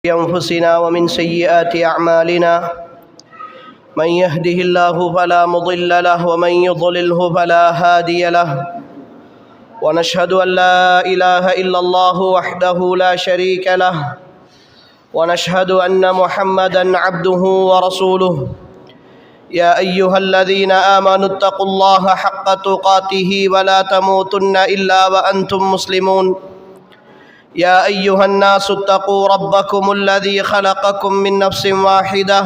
أنفسنا ومن سيئات أعمالنا من يهده الله فلا مضل له ومن يضلله فلا هادي له ونشهد أن لا إله إلا الله وحده لا شريك له ونشهد أن محمدا عبده ورسوله يا أيها الذين آمنوا اتقوا الله حق تقاته ولا تموتن إلا وأنتم مسلمون يا أيها الناس اتقوا ربكم الذي خلقكم من نفس واحدة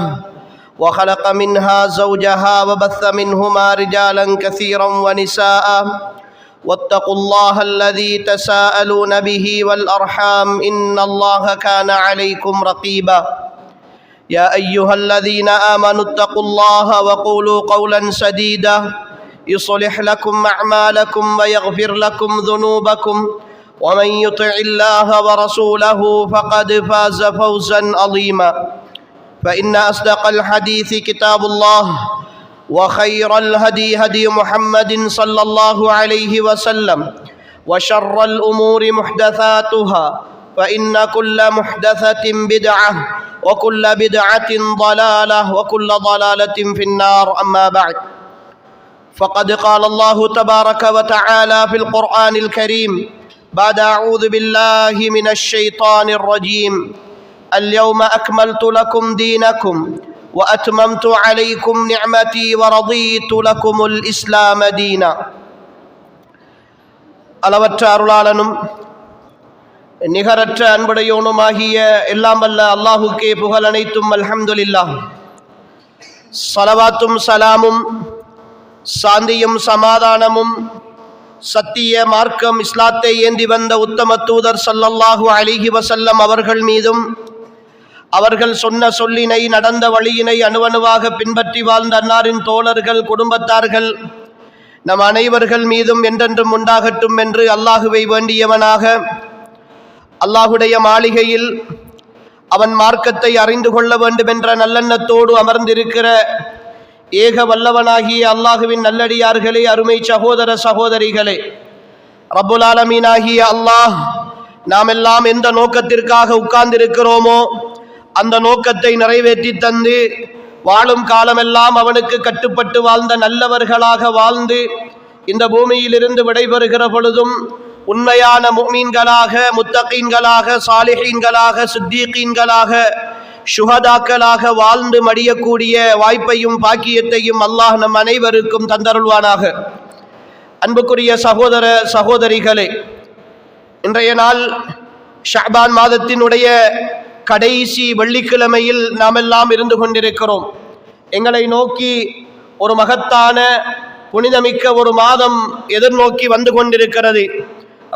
وخلق منها زوجها وبث منهما رجالا كثيرا ونساء واتقوا الله الذي تساءلون به والأرحام إن الله كان عليكم رقيبا يا أيها الذين آمنوا اتقوا الله وقولوا قولا سديدا يصلح لكم أعمالكم ويغفر لكم ذنوبكم ومن يطع الله ورسوله فقد فاز فوزا عظيما فإن أصدق الحديث كتاب الله وخير الهدي هدي محمد صلى الله عليه وسلم وشر الأمور محدثاتها فإن كل محدثة بدعة وكل بدعة ضلالة وكل ضلالة في النار أما بعد فقد قال الله تبارك وتعالى في القرآن الكريم بعد أعوذ بالله من الشيطان الرجيم اليوم أكملت لكم دينكم وأتممت عليكم نعمتي ورضيت لكم الإسلام دينا அளவற்ற அருளாளனும் நிகரற்ற அன்புடையோனுமாகிய எல்லாம் வல்ல அல்லாஹுக்கே புகழ் அனைத்தும் அல்ஹம்துலில்லாஹ். ஸலவாத்தும் சலாமும் சாந்தியும் சமாதானமும் சத்திய மார்க்கம் இஸ்லாத்தை ஏந்தி வந்த உத்தம தூதர் ஸல்லல்லாஹு அலைஹி வஸல்லம் அவர்கள் மீதும் அவர்கள் சொன்ன சொல்லினை நடந்த வழியினை அணுவணுவாக பின்பற்றி வாழ்ந்த அன்னாரின் தோழர்கள் குடும்பத்தார்கள் நம் அனைவர்கள் மீதும் என்றென்றும் உண்டாகட்டும் என்று அல்லாஹுவை வேண்டியவனாக அல்லாஹுடைய மாளிகையில் அவன் மார்க்கத்தை அறிந்து கொள்ள வேண்டும் என்ற நல்லெண்ணத்தோடு அமர்ந்திருக்கிற ஏக வல்லவனாகிய அல்லாஹுவின் நல்லடியார்களே, அருமை சகோதர சகோதரிகளே, ரப்புல் ஆலமீனாகிய அல்லாஹ் நாம் எல்லாம் எந்த நோக்கத்திற்காக உட்கார்ந்திருக்கிறோமோ அந்த நோக்கத்தை நிறைவேற்றி தந்து வாழும் காலமெல்லாம் அவனுக்கு கட்டுப்பட்டு வாழ்ந்த நல்லவர்களாக வாழ்ந்து இந்த பூமியிலிருந்து விடைபெறுகிற பொழுதும் உண்மையான முஃமின்களாக, முத்தகீன்களாக, சாலிஹீன்களாக, சித்தீகீன்களாக, ஷுஹதாக்களாக வாழ்ந்து மடியக்கூடிய வாய்ப்பையும் பாக்கியத்தையும் அல்லாஹ் நம் அனைவருக்கும் தந்தருள்வானாக. அன்புக்குரிய சகோதர சகோதரிகளே, இன்றைய நாள் ஷஅபான் மாதத்தினுடைய கடைசி வெள்ளிக்கிழமையில் நாம் எல்லாம் இருந்து கொண்டிருக்கிறோம். எங்களை நோக்கி ஒரு மகத்தான புனிதமிக்க ஒரு மாதம் எதிர்நோக்கி வந்து கொண்டிருக்கிறது.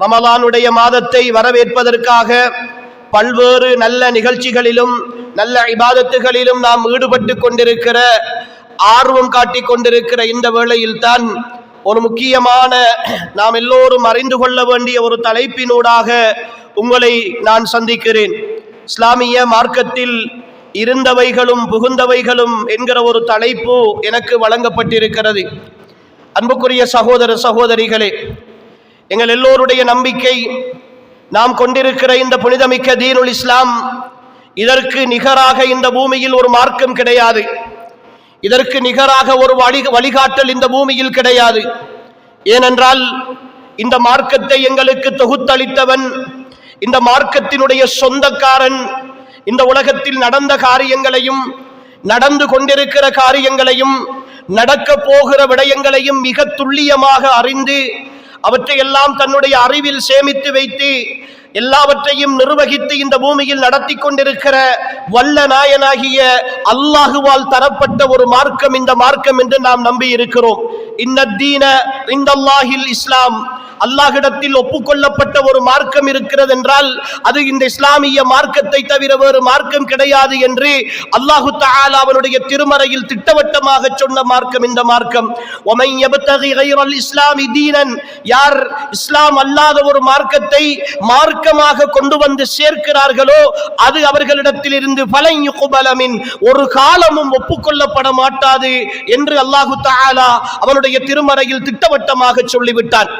ரமலானுடைய மாதத்தை வரவேற்பதற்காக பல்வேறு நல்ல நிகழ்ச்சிகளிலும் நல்ல இபாதத்துகளிலும் நாம் ஈடுபட்டு கொண்டிருக்கிற, ஆர்வம் காட்டி கொண்டிருக்கிற இந்த வேளையில் தான் ஒரு முக்கியமான நாம் எல்லோரும் அறிந்து கொள்ள வேண்டிய ஒரு தலைப்பினூடாக உங்களை நான் சந்திக்கிறேன். இஸ்லாமிய மார்க்கத்தில் இருந்தவைகளும் புகுந்தவைகளும் என்கிற ஒரு தலைப்பு எனக்கு வழங்கப்பட்டிருக்கிறது. அன்புக்குரிய சகோதர சகோதரிகளே, எங்கள் எல்லோருடைய நம்பிக்கை நாம் கொண்டிருக்கிற இந்த புனிதமிக்க தீனுல் இஸ்லாம், இதற்கு நிகராக இந்த பூமியில் ஒரு மார்க்கம் கிடையாது. இதற்கு நிகராக ஒரு வழிகாட்டல் இந்த பூமியில் கிடையாது. ஏனென்றால் இந்த மார்க்கத்தை எங்களுக்கு தொகுத்தளித்தவன், இந்த மார்க்கத்தினுடைய சொந்தக்காரன், இந்த உலகத்தில் நடந்த காரியங்களையும் நடந்து கொண்டிருக்கிற காரியங்களையும் நடக்க போகிற விடயங்களையும் மிக துல்லியமாக அறிந்து அவற்றையெல்லாம் தன்னுடைய அறிவில் சேமித்து வைத்து எல்லாவற்றையும் நிர்வகித்து இந்த பூமியில் நடத்தி கொண்டிருக்கிற வல்ல நாயனாகிய அல்லாஹுவால் தரப்பட்ட ஒரு மார்க்கம் இந்த மார்க்கம் என்று நாம் நம்பி இருக்கிறோம். இன்னத்தீன இந்தல்லாஹில் இஸ்லாம், அல்லாஹ்விடத்தில் ஒப்புக்கொள்ளப்பட்ட ஒரு மார்க்கம் இருக்கிறது என்றால் அது இந்த இஸ்லாமிய மார்க்கத்தை தவிர வேறு மார்க்கம் கிடையாது என்று அல்லாஹு தஆலா அவனுடைய திருமறையில் திட்டவட்டமாக சொன்ன மார்க்கம் இந்த மார்க்கம். வமன் யப்தகி கைரல் இஸ்லாமி தீனன், யார் இஸ்லாம் அல்லாத ஒரு மார்க்கத்தை மார்க்கமாக கொண்டு வந்து சேர்க்கிறார்களோ அது அவர்களிடத்தில் இருந்து ஃபலன் யுக்பல மின், ஒரு காலமும் ஒப்புக்கொள்ளப்பட மாட்டாது என்று அல்லாஹு தஆலா அவனுடைய திருமறையில் திட்டவட்டமாக சொல்லிவிட்டான்.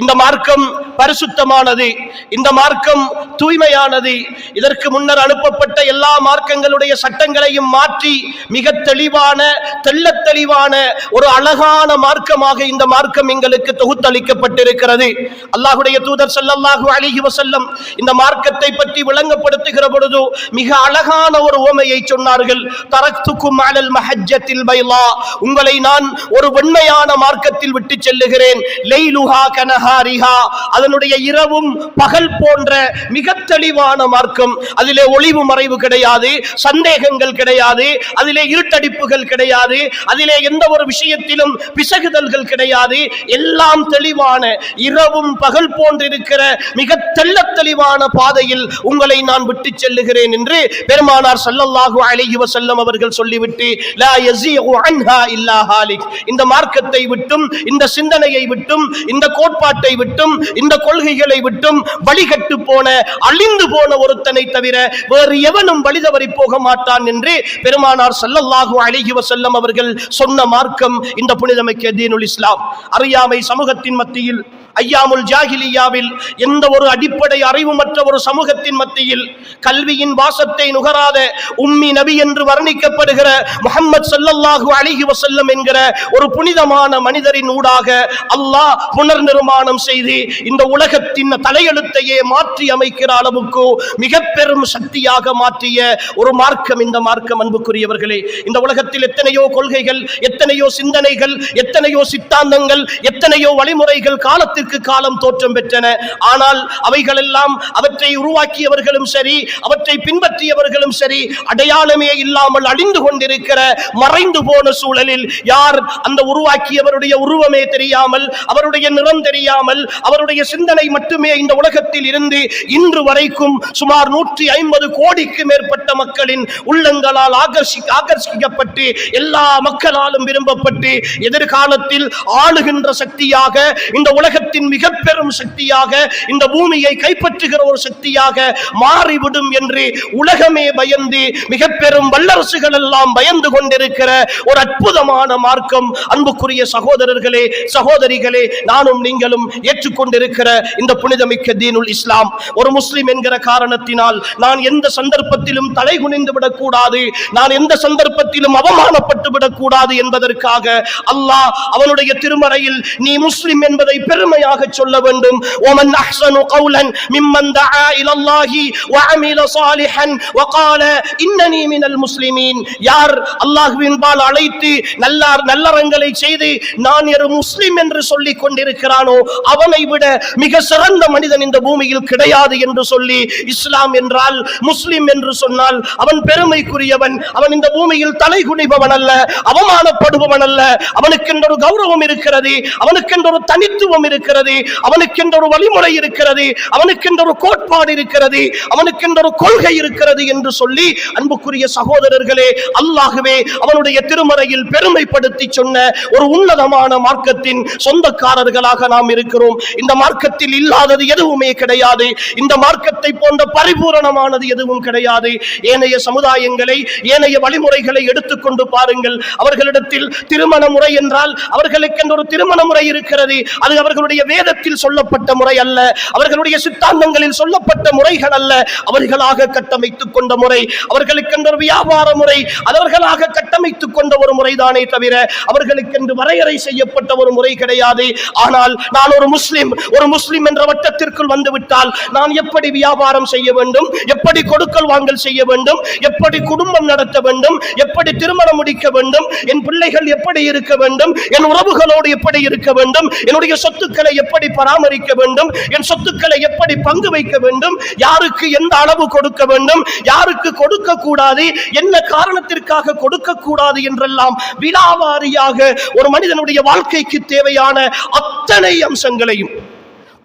இந்த மார்க்கம் பரிசுத்தமானது, இந்த மார்க்கம் தூய்மையானது. இதற்கு முன்னர் அனுப்பப்பட்ட எல்லா மார்க்கங்களுடைய சட்டங்களையும் மாற்றி மிக தெளிவான தெள்ளத் தெளிவான ஒரு அழகான மார்க்கமாக இந்த மார்க்கம் எங்களுக்கு தொகுத்தளிக்கப்பட்டிருக்கிறது. அல்லாஹ்வுடைய தூதர் ஸல்லல்லாஹு அலைஹி வஸல்லம் இந்த மார்க்கத்தை பற்றி விளங்கப்படுத்துகிற பொழுது மிக அழகான ஒரு உவமையை சொன்னார்கள். தரக்துக்கும் அலல் மஹஜ்ஜத்தில் பைலா, உங்களை நான் ஒரு வெண்மையான மார்க்கத்தில் விட்டு செல்லுகிறேன். லைலுஹா கனஹாரிஹா, அதனுடைய இரவும் பகல் போன்ற மிக தெளிவான மார்க்கம். அதிலே ஒளிவு மறைவு கிடையாது, சந்தேகங்கள் கிடையாது, அதிலே இருட்டடிப்புகள் கிடையாது, அதிலே எந்த ஒரு விஷயத்திலும் பிசகுதல்கள் கிடையாது. எல்லாம் தெளிவான இரவும் பகல் போன்றிருக்கிற மிக தெள்ளத் தெளிவான பாதையில் உங்களை நான் விட்டு செல்லுகிறேன் என்று பெருமானார் ஸல்லல்லாஹு அலைஹி வஸல்லம் அவர்கள் சொல்லிவிட்டு லா யஸீகு அன்ஹா இல்லா ஹாலிக், இந்த மார்க்கத்தை விட்டும் இந்த சிந்தனையை விட்டும் இந்த கோட்பாட்டை விட்டும் இந்த கொள்கைகளை விட்டும் வழிகட்டு போன அழிந்து போன ஒருத்தனை தவிர வேறு எவனும் வழி தவறி போக மாட்டான் என்று பெருமானார் ஸல்லல்லாஹு அலைஹி வஸல்லம் அவர்கள் சொன்ன மார்க்கம் இந்த புனிதமிக்க தீனுல் இஸ்லாம். அறியாமை சமூகத்தின் மத்தியில், ஐயாமுல் ஜாஹிலியாவில், எந்த ஒரு அடிப்படை அறிவுமற்ற ஒரு சமூகத்தின் மத்தியில் கல்வியின் வாசத்தை நுகராத உம்மி நபி என்று வர்ணிக்கப்படுகிற முஹம்மது ஸல்லல்லாஹு அலைஹி வஸல்லம் என்கிற ஒரு புனிதமான மனிதரின் ஊடாக அல்லாஹ் புனர் நிர்மாணம் செய்து இந்த உலகத்தின் தலையெழுத்தையே மாற்றி அமைக்கிற அளவுக்கு மிக பெரும் சக்தியாக மாற்றிய ஒரு மார்க்கம் இந்த மார்க்கம். அன்புக்குரியவர்களே, இந்த உலகத்தில் எத்தனையோ கொள்கைகள், எத்தனையோ சிந்தனைகள், எத்தனையோ சித்தாந்தங்கள், எத்தனையோ வழிமுறைகள் காலத்திற்கு காலம் தோற்றம் பெற்றன. ஆனால் அவைகள் எல்லாம், அவற்றை உருவாக்கியவர்களும் சரி, அவற்றை பின்பற்றியவர்களும் சரி, அடையாளமே இல்லாமல் அழிந்து கொண்டிருக்கிற மறைந்து போன சூழலில் யார் அந்த உருவாக்கியவருடைய உருவமே தெரியாமல், அவருடைய நிறம் தெரியாமல், அவருடைய சிந்தனை மட்டுமே இந்த உலகத்தில் இருந்து இன்று வரைக்கும் சுமார் 150 கோடிக்கு மேற்பட்ட மக்களின் உள்ளங்களால் ஆகர்ஷிக்கப்பட்டு எல்லா மக்களாலும் விரும்பப்பட்டு எதிர்காலத்தில் ஆளுகின்ற சக்தியாக, இந்த உலகத்தின் மிக பெரும் சக்தியாக, இந்த பூமியை கைப்பற்றுகிற ஒரு சக்தியாக மாறிவிடும் என்று உலகமே பயந்து, மிக பெரும் வல்லரசுகள் எல்லாம் பயந்து கொண்டிருக்கிற ஒரு அற்புதமான மார்க்கம். அன்புக்குரிய சகோதரர்களே, சகோதரிகளே, நானும் நீங்களும் ஏற்றுக்கொண்டிருக்கிற இந்த புனிதமிக்க தீனுல் இஸ்லாம். ஒரு முஸ்லிம் என்கிற காரணத்தினால் நான் எந்த சந்தர்ப்பத்திலும் தலை குனிந்து விடக்கூடாது, நான் எந்த சந்தர்ப்பத்திலும் அவமானப்பட்டு விடக்கூடாது என்பதற்காக அல்லாஹ் அவனுடைய திருமறையில் நீ முஸ்லிம் என்பதை பெருமையாக சொல்ல வேண்டும். ومن احسن قولا ممن دعا الى الله وعمل صالحا وقال انني من المسلمين, யார் அல்லாஹ்வின் பால் அழைத்து நல்லறங்களை செய்து நான் ஒரு முஸ்லிம் என்று சொல்லிக் கொண்டிருக்கிறானோ அவனை விட மிக சிறந்த மனிதன் இந்த பூமியில் கிடையாது என்று சொல்லி, இஸ்லாம் என்றால், முஸ்லிம் என்று சொன்னால் அவன் பெருமைக்குரியவன், அவன் இந்த பூமியில் தலை குனிபவன் அல்ல, அவமானப்படுபவன் அல்ல. அவனுக்கென்ற ஒரு கௌரவம் இருக்கிறது, அவனுக்கென்ற ஒரு தனித்துவம் இருக்கிறது, அவனுக்கென்ற ஒரு வழிமுறை இருக்கிறது, அவனுக்கென்ற ஒரு கோட்பாடு இருக்கிறது, அவனுக்கென்ற ஒரு கொள்கை இருக்கிறது என்று சொல்லி, அன்புக்குரிய சகோதரர்களே, அல்லாஹ்வே அவனுடைய திருமறையில் பெருமைப்படுத்தி சொன்ன ஒரு உன்னதமான மார்க்கத்தின் சொந்தக்காரர்களாக நாம் இருக்கிறோம். இந்த மார்க்கத்தில் இல்லாதது எதுவுமே கிடையாது, இந்த மார்க்கத்தை போன்ற பரிபூரணமானது எதுவும் கிடையாது. ஏனைய சமுதாயங்களை, ஏனைய வழிமுறைகளை எடுத்துக்கொண்டு பாருங்கள். அவர்களிடத்தில் திருமண முறை என்றால் அவர்களுக்கென்ற ஒரு திருமண முறை இருக்கிறது. அது அவர்களுடைய வேதத்தில் சொல்லப்பட்ட முறை அல்ல, அவர்களுடைய சித்தாந்தங்களில் சொல்லப்பட்ட முறைகள் அல்ல, அவர்களாக கட்டமைத்துக் கொண்ட முறை, அவர்களுக்கென்ற ஒரு வியாபார முறை, அவர்களாக கட்டமைத்துக் கொண்ட ஒரு முறைதானே தவிர அவர்களுக்கென்று வரையறை செய்யப்பட்ட ஒரு முறை கிடையாது. ஆனால் நான் ஒரு முஸ்லிம் என்ற வட்டத்திற்குள் வந்துவிட்டால் நான் எப்படி வியாபாரம் செய்ய வேண்டும், எப்படி கொடுக்கல் வாங்கல் செய்ய வேண்டும், எப்படி குடும்பம் நடத்த வேண்டும், எப்படி திருமணம் முடிக்க வேண்டும், என் பிள்ளைகள் எப்படி இருக்க வேண்டும், என் உறவுகளோடு எப்படி இருக்க வேண்டும், என்னுடைய சொத்துக்களை எப்படி பராமரிக்க வேண்டும், என் சொத்துக்களை எப்படி பங்கு வைக்க வேண்டும், யாருக்கு எந்த அளவு கொடுக்க வேண்டும், யாருக்கு கொடுக்க கூடாது, என்ன காரணத்திற்காக கொடுக்க கூடாது என்றெல்லாம் விலாவாரியாக ஒரு மனிதனுடைய வாழ்க்கைக்கு தேவையான அத்தனை அம்சங்களையும்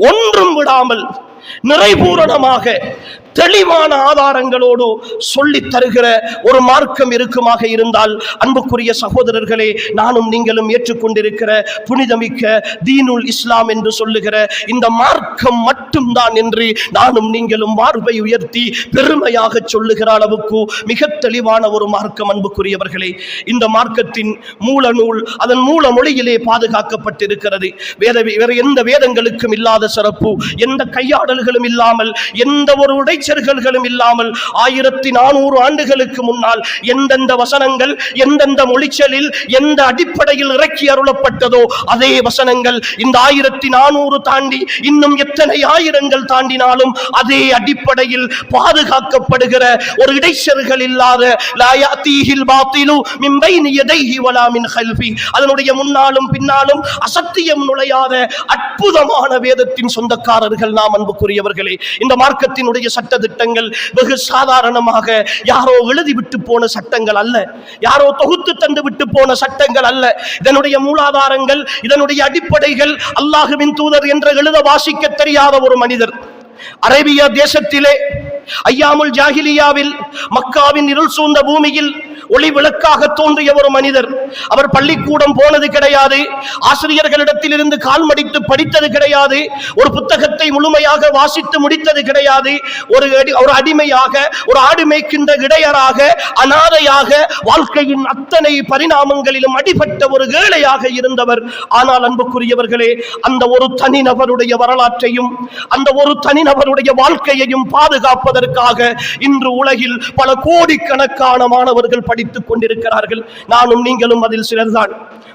ஒன்றும் விடாமல் நிறைபூரணமாக தெளிவான ஆதாரங்களோடு சொல்லித் தருகிற ஒரு மார்க்கம் இருக்குமாக இருந்தால், அன்புக்குரிய சகோதரர்களே, நானும் நீங்களும் ஏற்றுக்கொண்டிருக்கிற புனிதமிக்க தீனுல் இஸ்லாம் என்று சொல்லுகிற இந்த மார்க்கம் மட்டும்தான் என்று நானும் நீங்களும் மார்பை உயர்த்தி பெருமையாக சொல்லுகிற அளவுக்கு மிக தெளிவான ஒரு மார்க்கம். அன்புக்குரியவர்களே, இந்த மார்க்கத்தின் மூல நூல் அதன் மூல மொழியிலே பாதுகாக்கப்பட்டிருக்கிறது. வேற எந்த வேதங்களுக்கும் இல்லாத சிறப்பு, எந்த கையாடல்களும் இல்லாமல், எந்த ஒரு இடைச்செருகல்களும் இல்லாமல் 1400 ஆண்டுகளுக்கு முன்னால் எந்தெந்த வசனங்கள் எந்தெந்த மொழிச்சலில் எந்த அடிப்படையில் இறக்கி அருளப்பட்டதோ அதே வசனங்கள் இந்த 1400 தாண்டி இன்னும் எத்தனை ஆயிரங்கள் தாண்டினாலும் அதே அடிப்படையில் பாதுகாக்கப்படுகிற ஒரு இடைச்செருகல் இல்லாத லா யாதீஹில் பாத்திலு மின் பைனி யதைஹி வலா மின் கல்ஃபி, அதனுடைய முன்னாலும் பின்னாலும் அசத்தியம் நுழையாத அற்புதமான வேதத்தின் சொந்தக்காரர்கள் நாம். அன்புக்குரியவர்களே, இந்த மார்க்கத்தினுடைய சட்ட திட்டங்கள் வெகு சாதாரணமாக யாரோ எழுதிவிட்டு போன சட்டங்கள் அல்ல, யாரோ தொகுத்து தந்து விட்டு போன சட்டங்கள் அல்ல. இதனுடைய மூலாதாரங்கள், இதனுடைய அடிப்படைகள் அல்லாஹ்வின் தூதர் என்ற எழுத வாசிக்க தெரியாத ஒரு மனிதர் அரேபியா தேசத்திலே ஐயாமுல் ஜாஹிலியாவில் மக்காவின் இருள் சூழ்ந்த பூமியில் ஒளி விளக்காக தோன்றிய ஒரு மனிதர். அவர் பள்ளிக்கூடம் போனது கிடையாது, ஆசிரியர்களிடத்தில் இருந்து கால் மடித்து படித்தது கிடையாது, ஒரு புத்தகத்தை முழுமையாக வாசித்து முடித்தது கிடையாது. ஒரு அடிமையாக, ஒரு ஆடு மேய்க்கின்ற இடையராக, அனாதையாக, வாழ்க்கையின் அத்தனை பரிணாமங்களிலும் அடிபட்ட ஒரு ஏழையாக இருந்தவர். ஆனால் அன்புக்குரியவர்களே, அந்த ஒரு தனிநபருடைய வரலாற்றையும் அந்த ஒரு தனிநபருடைய வாழ்க்கையையும் பாதுகாப்பதற்காக இன்று உலகில் பல கோடிக்கணக்கான மாணவர்கள் படித்துக் கொண்டிருக்கிறார்கள். நானும் நீங்களும் அதில் சிலர்தான்.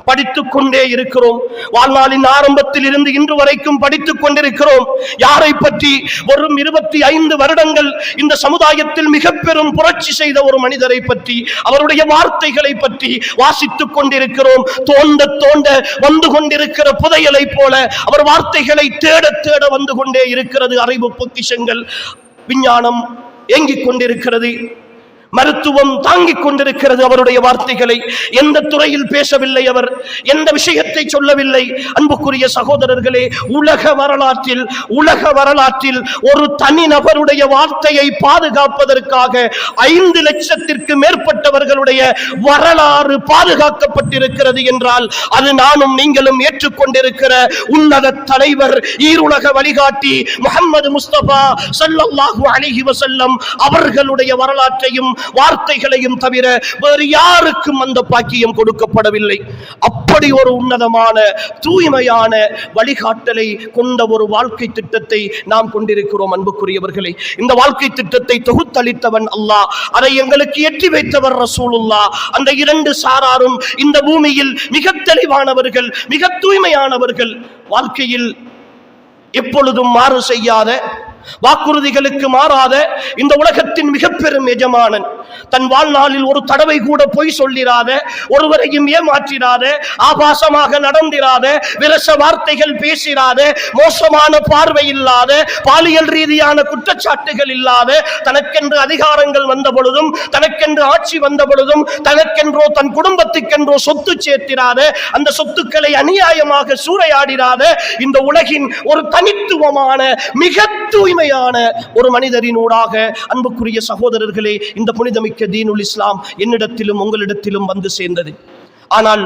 படித்துக் கொண்டே இருக்கிறோம். வாழ்நாளின் ஆரம்பத்தில் இருந்து இன்று வரைக்கும் படித்துக் கொண்டிருக்கிறோம். யாரை பற்றி? வரும் 25 வருடங்கள் இந்த சமுதாயத்தில் மிக பெரும் புரட்சி செய்த ஒரு மனிதரை பற்றி, அவருடைய வார்த்தைகளை பற்றி வாசித்துக் கொண்டிருக்கிறோம். தோண்ட தோண்ட வந்து கொண்டிருக்கிற புதையலை போல அவர் வார்த்தைகளை தேட தேட வந்து கொண்டே இருக்கிறது. அறிவு பொக்கிஷங்கள், விஞ்ஞானம் ஏங்கிக் கொண்டிருக்கிறது, மருத்துவம் தாங்கிக் கொண்டிருக்கிறது அவருடைய வார்த்தைகளை. எந்த துறையில் பேசவில்லை அவர், எந்த விஷயத்தை சொல்லவில்லை. அன்புக்குரிய சகோதரர்களே, உலக வரலாற்றில் ஒரு தனி நபருடைய வார்த்தையை பாதுகாப்பதற்காக 5 லட்சத்திற்கு மேற்பட்டவர்களுடைய வரலாறு பாதுகாக்கப்பட்டிருக்கிறது என்றால் அது நானும் நீங்களும் ஏற்றுக்கொண்டிருக்கிற உன்னத தலைவர், ஈருலக வழிகாட்டி முஹம்மது முஸ்தபா ஸல்லல்லாஹு அலைஹி வஸல்லம் அவர்களுடைய வரலாற்றையும் வார்த்தைகளையும் தவிர வேறு யாருக்கும் அந்த பாக்கியம் கொடுக்கப்படவில்லை. அப்படி ஒரு உன்னதமான தூய்மையான வழிகாட்டலை கொண்ட ஒரு வாழ்க்கை திட்டத்தை நாம் கொண்டிருக்கிறோம். அன்புக்குரியவர்களே, இந்த வாழ்க்கை திட்டத்தை தொகுத்தளித்தவன் அல்லாஹ், அதை எங்களுக்கு எட்டி வைத்தவர் ரசூலுல்லாஹ். அந்த 2 சாராரும் இந்த பூமியில் மிக தெளிவானவர்கள், மிக தூய்மையானவர்கள், வாழ்க்கையில் எப்பொழுதும் மாறு செய்யாத, வாக்குறுதிகளுக்கு மாறாத இந்த உலகத்தின் மிக பெரும் எஜமானன். தன் வாழ்நாளில் ஒரு தடவை கூட பொய் சொல்லிராத, ஒருவரையும் ஏமாற்றிராத, ஆபாசமாக நடந்திராத, விரச வார்த்தைகள் பேசிராத, மோசமான பார்வை இல்லாத, பாலியல் ரீதியான குற்றச்சாட்டுகள் இல்லாத, தனக்கென்று அதிகாரங்கள் வந்த பொழுதும், தனக்கென்று ஆட்சி வந்த பொழுதும், தனக்கென்றோ தன் குடும்பத்துக்கென்றோ சொத்து சேர்த்திராத, அந்த சொத்துக்களை அநியாயமாக சூறையாடிராத, இந்த உலகின் ஒரு தனித்துவமான மிக தூய்மையான ஒரு மனிதரின் ஊடாக அன்புக்குரிய சகோதரர்களே இந்த புனிதமிக்க தீனுல் இஸ்லாம் என்னிடத்திலும் உங்களிடத்திலும் வந்து சேர்ந்தது. ஆனால்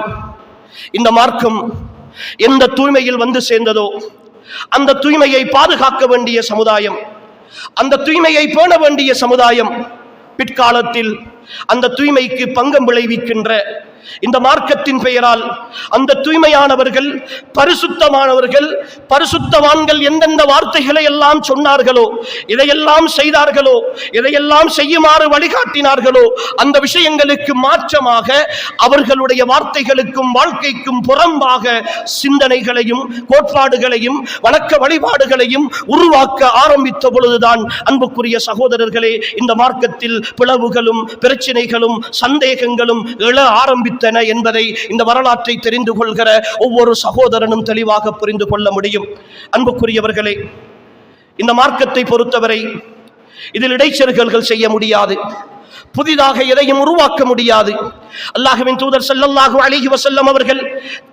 இந்த மார்க்கம் எந்த தூய்மையில் வந்து சேர்ந்ததோ அந்த தூய்மையை பாதுகாக்க வேண்டிய சமுதாயம், அந்த தூய்மையை பேண வேண்டிய சமுதாயம் பிற்காலத்தில் அந்த தூய்மைக்கு பங்கம் விளைவிக்கின்ற இந்த மார்க்கத்தின் பெயரால் அந்த தூய்மையானவர்கள், பரிசுத்தமானவர்கள், பரிசுத்தவான்கள் எந்தெந்த வார்த்தைகளை எல்லாம் சொன்னார்களோ, இதையெல்லாம் செய்தார்களோ, இதையெல்லாம் செய்யுமாறு வழிகாட்டினார்களோ, அந்த விஷயங்களுக்கு மாற்றமாக அவர்களுடைய வார்த்தைகளுக்கும் வாழ்க்கைக்கும் புறம்பாக சிந்தனைகளையும் கோட்பாடுகளையும் வணக்க வழிபாடுகளையும் உருவாக்க ஆரம்பித்த பொழுதுதான் அன்புக்குரிய சகோதரர்களே இந்த மார்க்கத்தில் பிளவுகளும் பிரச்சனைகளும் சந்தேகங்களும் எழ ஆரம்பித்தன என்பதை இந்த வரலாற்றை தெரிந்து கொள்கிற ஒவ்வொரு சகோதரனும் தெளிவாக புரிந்து கொள்ள முடியும். அன்புக்குரியவர்களே, இந்த மார்க்கத்தை பொறுத்தவரை இதில் இடைச்செருகல்கள் செய்ய முடியாது, புதிதாக எதையும் உருவாக்க முடியாது. அல்லாஹ்வின் தூதர் ஸல்லல்லாஹு அலைஹி வஸல்லம் அவர்கள்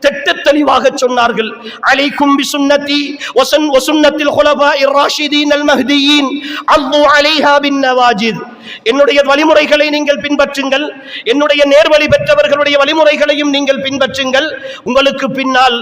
திட்டத் தெளிவாக சொன்னார்கள், அலைக்கும் பிசுன்னதி வ சுன்னத்தில் குலஃபாஇர் ராஷிதீன் அல் மஹ்தியீன் அல்து அலைஹா பின் நவாஜித். என்னுடைய வழிமுறைகளை நீங்கள் பின்பற்றுங்கள், என்னுடைய நேர்வழி பெற்றவர்களுடைய வழிமுறைகளையும் நீங்கள் பின்பற்றுங்கள். உங்களுக்கு பின்னால்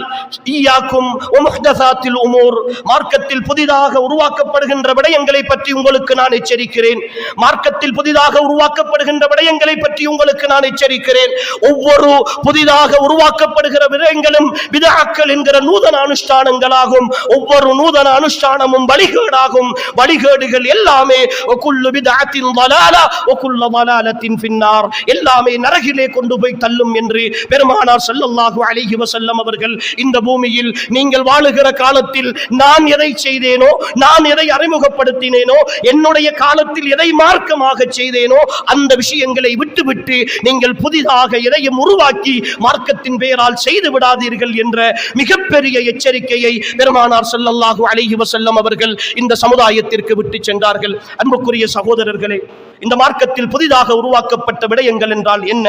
ஈயாக்கும் வ முஹ்தஸாத்தில் உமூர், மார்க்கத்தில் புதிதாக உருவாக்கப்படுகின்ற விடயங்களை பற்றி உங்களுக்கு நான் எச்சரிக்கிறேன். மார்க்கத்தில் புதிதாக உருவாக்கப்படுகின்ற விடயங்களை பற்றி உங்களுக்கு நான் எச்சரிக்கிறேன். ஒவ்வொரு புதிதாக உருவாக்கப்படுகிற விடயங்களும் பிதஅக்கள் என்கிற நூதன அனுஷ்டானங்களாகும். ஒவ்வொரு நூதன அனுஷ்டானமும் வழிகேடாகும். வழிகேடுகள் எல்லாமே குல்லு பிதஅத்தின் ضلاலா வ குல்லு ضلالத்தின் ஃபின்னார், எல்லாமே நரகிலே கொண்டு போய் தள்ளும் என்று பெருமானார் ஸல்லல்லாஹு அலைஹி வஸல்லம் அவர்கள் இந்த பூமியில் நீங்கள் வாழுகிற காலத்தில் நான் எதை செய்தேனோ, நான் எதை அறிமுகப்படுத்தினேனோ, என்னுடைய காலத்தில் எதை மார்க்கமாக செய்தேனோ அந்த விஷயங்களை விட்டுவிட்டு நீங்கள் புதிதாக எதையும் உருவாக்கி மார்க்கத்தின் பெயரால் செய்து விடாதீர்கள் என்ற மிகப்பெரிய எச்சரிக்கையை பெருமானார் ஸல்லல்லாஹு அலைஹி வஸல்லம் அவர்கள் இந்த சமுதாயத்திற்கு விட்டு சென்றார்கள். அன்புக்குரிய சகோதரர்களே, இந்த மார்க்கத்தில் புதிதாக உருவாக்கப்பட்ட விடயங்கள் என்றால் என்ன?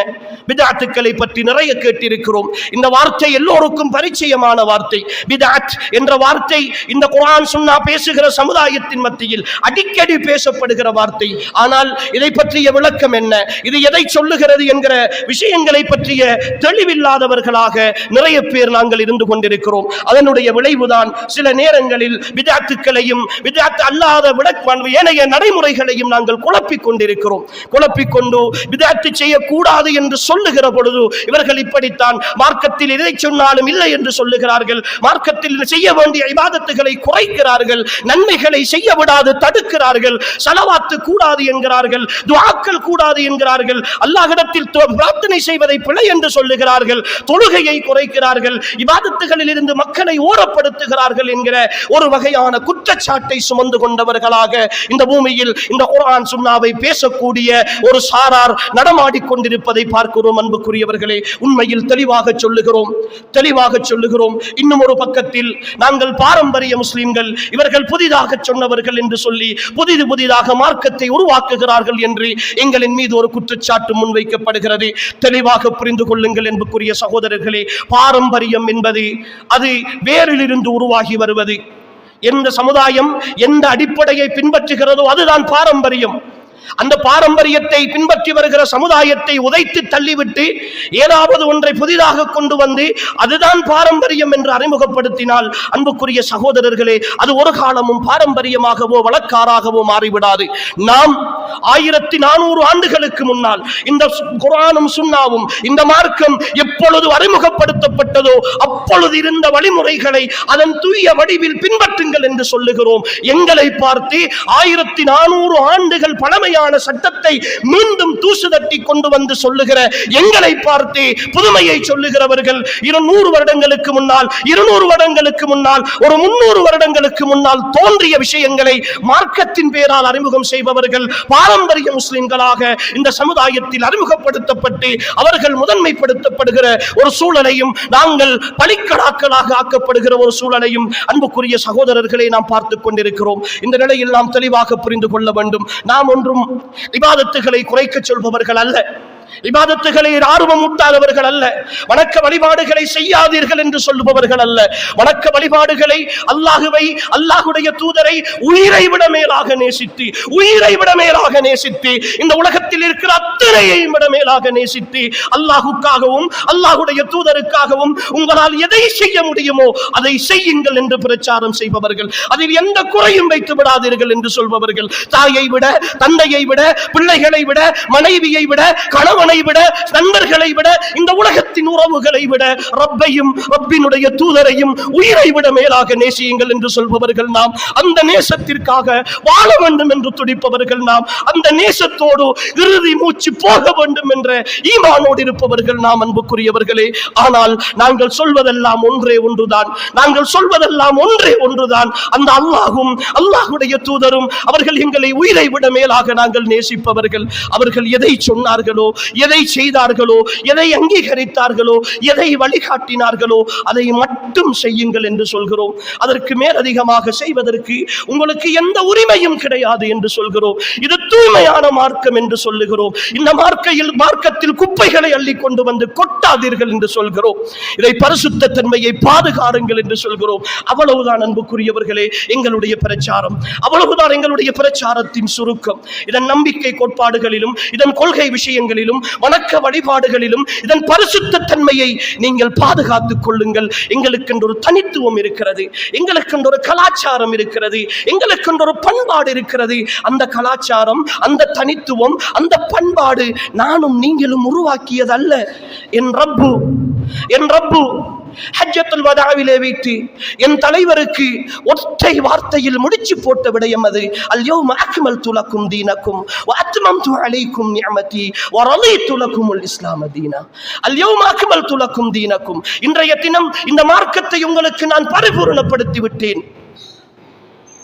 பிதஅத்துக்களை பற்றி நிறைய கேட்டிருக்கிறோம். இந்த வார்த்தை எல்லோருக்கும் பரிச்சயமான வார்த்தை. பிதஅத் என்ற வார்த்தை இந்த குர்ஆன் சுன்னா பேசுகிற சமுதாயத்தின் மத்தியில் அடிக்கடி பேசப்படுகிற வார்த்தை. ஆனால் இதை பற்றிய விளக்கம் என்ன, இது எதை சொல்லுகிறது என்கிற விஷயங்களை பற்றிய தெளிவில்லாதவர்களாக நிறைய பேர் நாங்கள் இருந்து கொண்டிருக்கிறோம். அதனுடைய விளைவுதான் சில நேரங்களில் பிதஅத்துக்களையும் பிதஅத் அல்லாத ஏனைய நடைமுறைகளையும் நாங்கள் குழப்பிக்கொண்டிருக்கிறோம். குழப்பிக்கொண்டு பிதஅத் செய்யக்கூடாது என்று சொல்லுகிற பொழுது இவர்கள் இப்படித்தான் மார்க்கத்தில் எதை சொன்னாலும் இல்லை என்று சொல்லுகிறார்கள். மார்க்கத்தில் செய்ய வேண்டிய இபாதத்துகளை குறைக்கிறார்கள், நன்மைகளை செய்ய விடாது தடுக்கிறார்கள், ஸலவாத்து கூடாது என்கிறார்கள், துஆக்கள் கூடாது என்கிறார்கள், அல்லாஹ்விடத்தில் பிரார்த்தனை செய்வதை பிழை என்று சொல்லுகிறார்கள், தொழுகையை குறைக்கிறார்கள், இபாதத்துகளில் இருந்து மக்களை ஓரப்படுத்துகிறார்கள் என்கிற ஒரு வகையான குற்றச்சாட்டை சுமந்து கொண்டவர்களாக இந்த பூமியில் இந்த குர்ஆன் சுன்னாவை பேசக்கூடிய ஒரு சாரார் நடமாடிக் கொண்டிருப்பதை பார்க்கிறோம். அன்புக்குரியவர்களே, உண்மையில் தெளிவாக சொல்லுகிறோம். இன்னும் ஒரு பக்கத்தில் நாங்கள் பாரம்பரிய முஸ்லிம்கள், இவர்கள் புதிதாக சொன்னவர்கள் என்று சொல்லி புதிதாக மார்க்கத்தை உருவாக்குகிறார்கள் என்று எங்களின் மீது ஒரு குற்றச்சாட்டு முன்வைக்கப்படுகிறது. தெளிவாக புரிந்து கொள்ளுங்கள் அன்புக்குரிய சகோதரர்களே, பாரம்பரியம் என்பது அது வேரிலிருந்து உருவாகி வருவது. எந்த சமுதாயம் எந்த அடிப்படையை பின்பற்றுகிறதோ அதுதான் பாரம்பரியம். அந்த பாரம்பரியத்தை பின்பற்றி வருகிற சமுதாயத்தை உதைத்து தள்ளிவிட்டு ஏதாவது ஒன்றை புதிதாக கொண்டு வந்து அதுதான் பாரம்பரியம் என்று அறிமுகப்படுத்தினால் அன்புக்குரிய சகோதரர்களே, அது ஒரு காலமும் பாரம்பரியமாகவோ வழக்காராகவோ மாறிவிடாது. நாம் 1400 ஆண்டுகளுக்கு முன்னால் இந்த குர்ஆனும் சுன்னாவும் இந்த மார்க்கம் எப்பொழுது அறிமுகப்படுத்தப்பட்டதோ அப்பொழுது இருந்த வழிமுறைகளை அதன் தூய வடிவில் பின்பற்றுங்கள் என்று சொல்லுகிறோம். எங்களை பார்த்து 1400 ஆண்டுகள் பழமையான சட்டத்தை மீண்டும் தூசு தட்டி கொண்டு வந்து சொல்லுகிற எங்களை பார்த்து புதுமையை சொல்லுகிறவர்கள் 200 வருடங்களுக்கு முன்னால் 200 வருடங்களுக்கு முன்னால் ஒரு 300 வருடங்களுக்கு முன்னால் தோன்றிய விஷயங்களை மார்க்கத்தின் பேரால் அறிமுகம் செய்பவர்கள் பாரம்பரிய முஸ்லிம்களாக இந்த சமுதாயத்தில் அறிமுகப்படுத்தப்பட்டு அவர்கள் முதன்மைப்படுத்தப்படுகிற ஒரு சூழலையும் நாங்கள் பலிக்கடாக்களாக ஆக்கப்படுகிற ஒரு சூழலையும் அன்புக்குரிய சகோதரர்களை நாம் பார்த்துக் கொண்டிருக்கிறோம். இந்த நிலையில் நாம் தெளிவாக புரிந்து கொள்ள வேண்டும், நாம் ஒன்றும் இபாதத்துகளை குறைக்க சொல்பவர்கள் அல்ல, இபாதத்துகளை ஆர்வம் ஊட்டாதவர்கள் அல்ல, வணக்க வழிபாடுகளை செய்யாதீர்கள் என்று சொல்லுபவர்கள் அல்ல. வணக்க வழிபாடுகளை, அல்லாஹுவை, அல்லாஹுடைய தூதரை உயிரை விட மேலாக நேசித்து இந்த உலகத்தில் இருக்கிற அத்தனையையும் விட மேலாக நேசித்து அல்லாஹுக்காகவும் அல்லாஹுடைய தூதருக்காகவும் உங்களால் எதை செய்ய முடியுமோ அதை செய்யுங்கள் என்று பிரச்சாரம் செய்பவர்கள், அதில் எந்த குறையும் வைத்து விடாதீர்கள் என்று சொல்பவர்கள், தாயை விட, தந்தையை விட, பிள்ளைகளை விட, மனைவியை விட, கணவனை விட, நண்பர்களை விட, இந்த உலகத்தின் உறவுகளை விட ரப்பையும் ரப்பினுடைய தூதரையும் உயிரை விட மேலாக நேசியுங்கள் என்று சொல்பவர்கள் நாம். அந்த நேசத்திற்காக வாழ வேண்டும் என்று துடிப்பவர்கள் நாம். அந்த நேசத்தோடு இறுதி மூச்சு போக வேண்டும் என்ற ஈமானோடு இருப்பவர்கள் நாம். அன்புக்குரியவர்களே, ஆனால் நாங்கள் சொல்வதெல்லாம் ஒன்றே ஒன்றுதான். அந்த அல்லாஹும் அல்லாஹுடைய தூதரும் அவர்கள் எங்களை உயிரை விட மேலாக நாங்கள் நேசிப்பவர்கள். அவர்கள் எதை சொன்னார்களோ எதை செய்தார்களோ, எதை அங்கீகரித்தார்களோ, எதை வழிகாட்டினார்களோ அதை மட்டும் செய்யுங்கள் என்று சொல்கிறோம். அதற்கு மேலதிகமாக செய்வதற்கு உங்களுக்கு எந்த உரிமையும் கிடையாது என்று சொல்கிறோம். இது தூய்மையான மார்க்கம் என்று சொல்லுகிறோம். இந்த மார்க்கத்தில் குப்பைகளை அள்ளி கொண்டு வந்து கொட்டாதீர்கள் என்று சொல்கிறோம். இதை பரிசுத்த தன்மையை பாதுகாருங்கள் என்று சொல்கிறோம். அவ்வளவுதான் அன்புக்குரியவர்களே எங்களுடைய பிரச்சாரம். அவ்வளவுதான் எங்களுடைய பிரச்சாரத்தின் சுருக்கம். இதன் நம்பிக்கை கோட்பாடுகளிலும், இதன் கொள்கை விஷயங்களிலும், வணக்க வழிபாடுகளிலும் இதன் பரிசுத்த தன்மையை நீங்கள் பாதுகாத்துக் கொள்ளுங்கள். எங்களுக்கு ஒரு தனித்துவம் இருக்கிறது, எங்களுக்கு ஒரு கலாச்சாரம் இருக்கிறது, எங்களுக்கு ஒரு பண்பாடு இருக்கிறது. அந்த கலாச்சாரம், அந்த தனித்துவம், அந்த பண்பாடு நானும் நீங்களும் உருவாக்கியதல்ல. என் ரப்பு ஹஜ்ஜத்துல் வதாவிலே வைத்து என் தலைவருக்கு ஒற்றை வார்த்தையில் முடிச்சு போட்ட விடயம் அது. அல்யௌம அக்மல்து லக்கும் தீனக்கும் வ அத்மம்து அலைக்கும் நிஅமதி வ ரதீது லக்குமுல் இஸ்லாம தீனா. அல்யௌம அக்மல்து லக்கும் தீனக்கும், இன்றைய தினம் இந்த மார்க்கத்தை உங்களுக்கு நான் பரிபூரணப்படுத்தி விட்டேன்.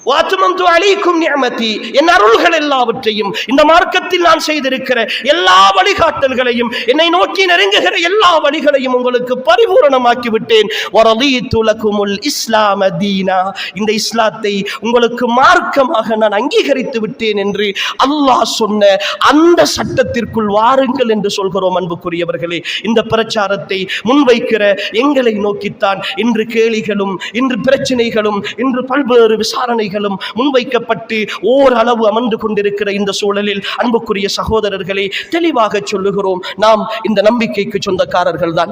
வாத்துமந்து அலைக்கும் நிஅமதி, என் அருள்கள் எல்லாவற்றையும், இந்த மார்க்கத்தில் நான் செய்திருக்கிற எல்லா வழிகாட்டல்களையும், என்னை நோக்கி நெருங்குகிற எல்லா வழிகளையும் உங்களுக்கு பரிபூரணமாக்கி விட்டேன். வரதீது லக்குமுல் இஸ்லாம தீனா, இந்த இஸ்லாத்தை உங்களுக்கு மார்க்கமாக நான் அங்கீகரித்து விட்டேன் என்று அல்லாஹ் சொன்ன அந்த சட்டத்திற்குள் வாருங்கள் என்று சொல்கிறோம். அன்புக்குரியவர்களே, இந்த பிரச்சாரத்தை முன்வைக்கிற எங்களை நோக்கித்தான் இன்று கேளிகளும், இன்று பிரச்சனைகளும், இன்று பல்வேறு விசாரணை முன்வைக்கப்பட்டு ஓரளவு அமர்ந்து கொண்டிருக்கிற இந்த சூழலில் அன்புக்குரிய சகோதரர்களே, தெளிவாக சொல்லுகிறோம், நாம் இந்த நம்பிக்கைக்கு சொந்தக்காரர்கள் தான்.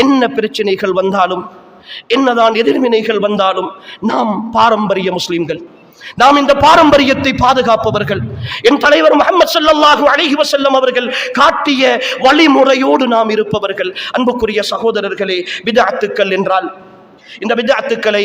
என்ன பிரச்சனைகள் வந்தாலும், என்னதான் எதிர்வினைகள் வந்தாலும், நாம் பாரம்பரிய முஸ்லிம்கள், நாம் இந்த பாரம்பரியத்தை பாதுகாப்பவர்கள். என் தலைவர் முஹம்மது ஸல்லல்லாஹு அலைஹி வஸல்லம் அவர்கள் காட்டிய வழிமுறையோடு நாம் இருப்பவர்கள். அன்புக்குரிய சகோதரர்களே, பித்அத்துக்கள் என்றால், இந்த பித்அத்துக்களை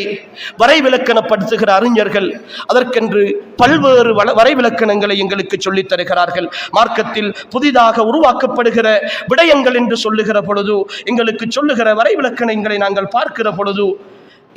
வரைவிலக்கணப்படுத்துகிற அறிஞர்கள் அதற்கென்று பல்வேறு வரைவிலக்கணங்களை எங்களுக்கு சொல்லித் தருகிறார்கள். மார்க்கத்தில் புதிதாக உருவாக்கப்படுகிற விடயங்கள் என்று சொல்லுகிற பொழுது, எங்களுக்கு சொல்லுகிற வரைவிலக்கணங்களை நாங்கள் பார்க்கிற பொழுது,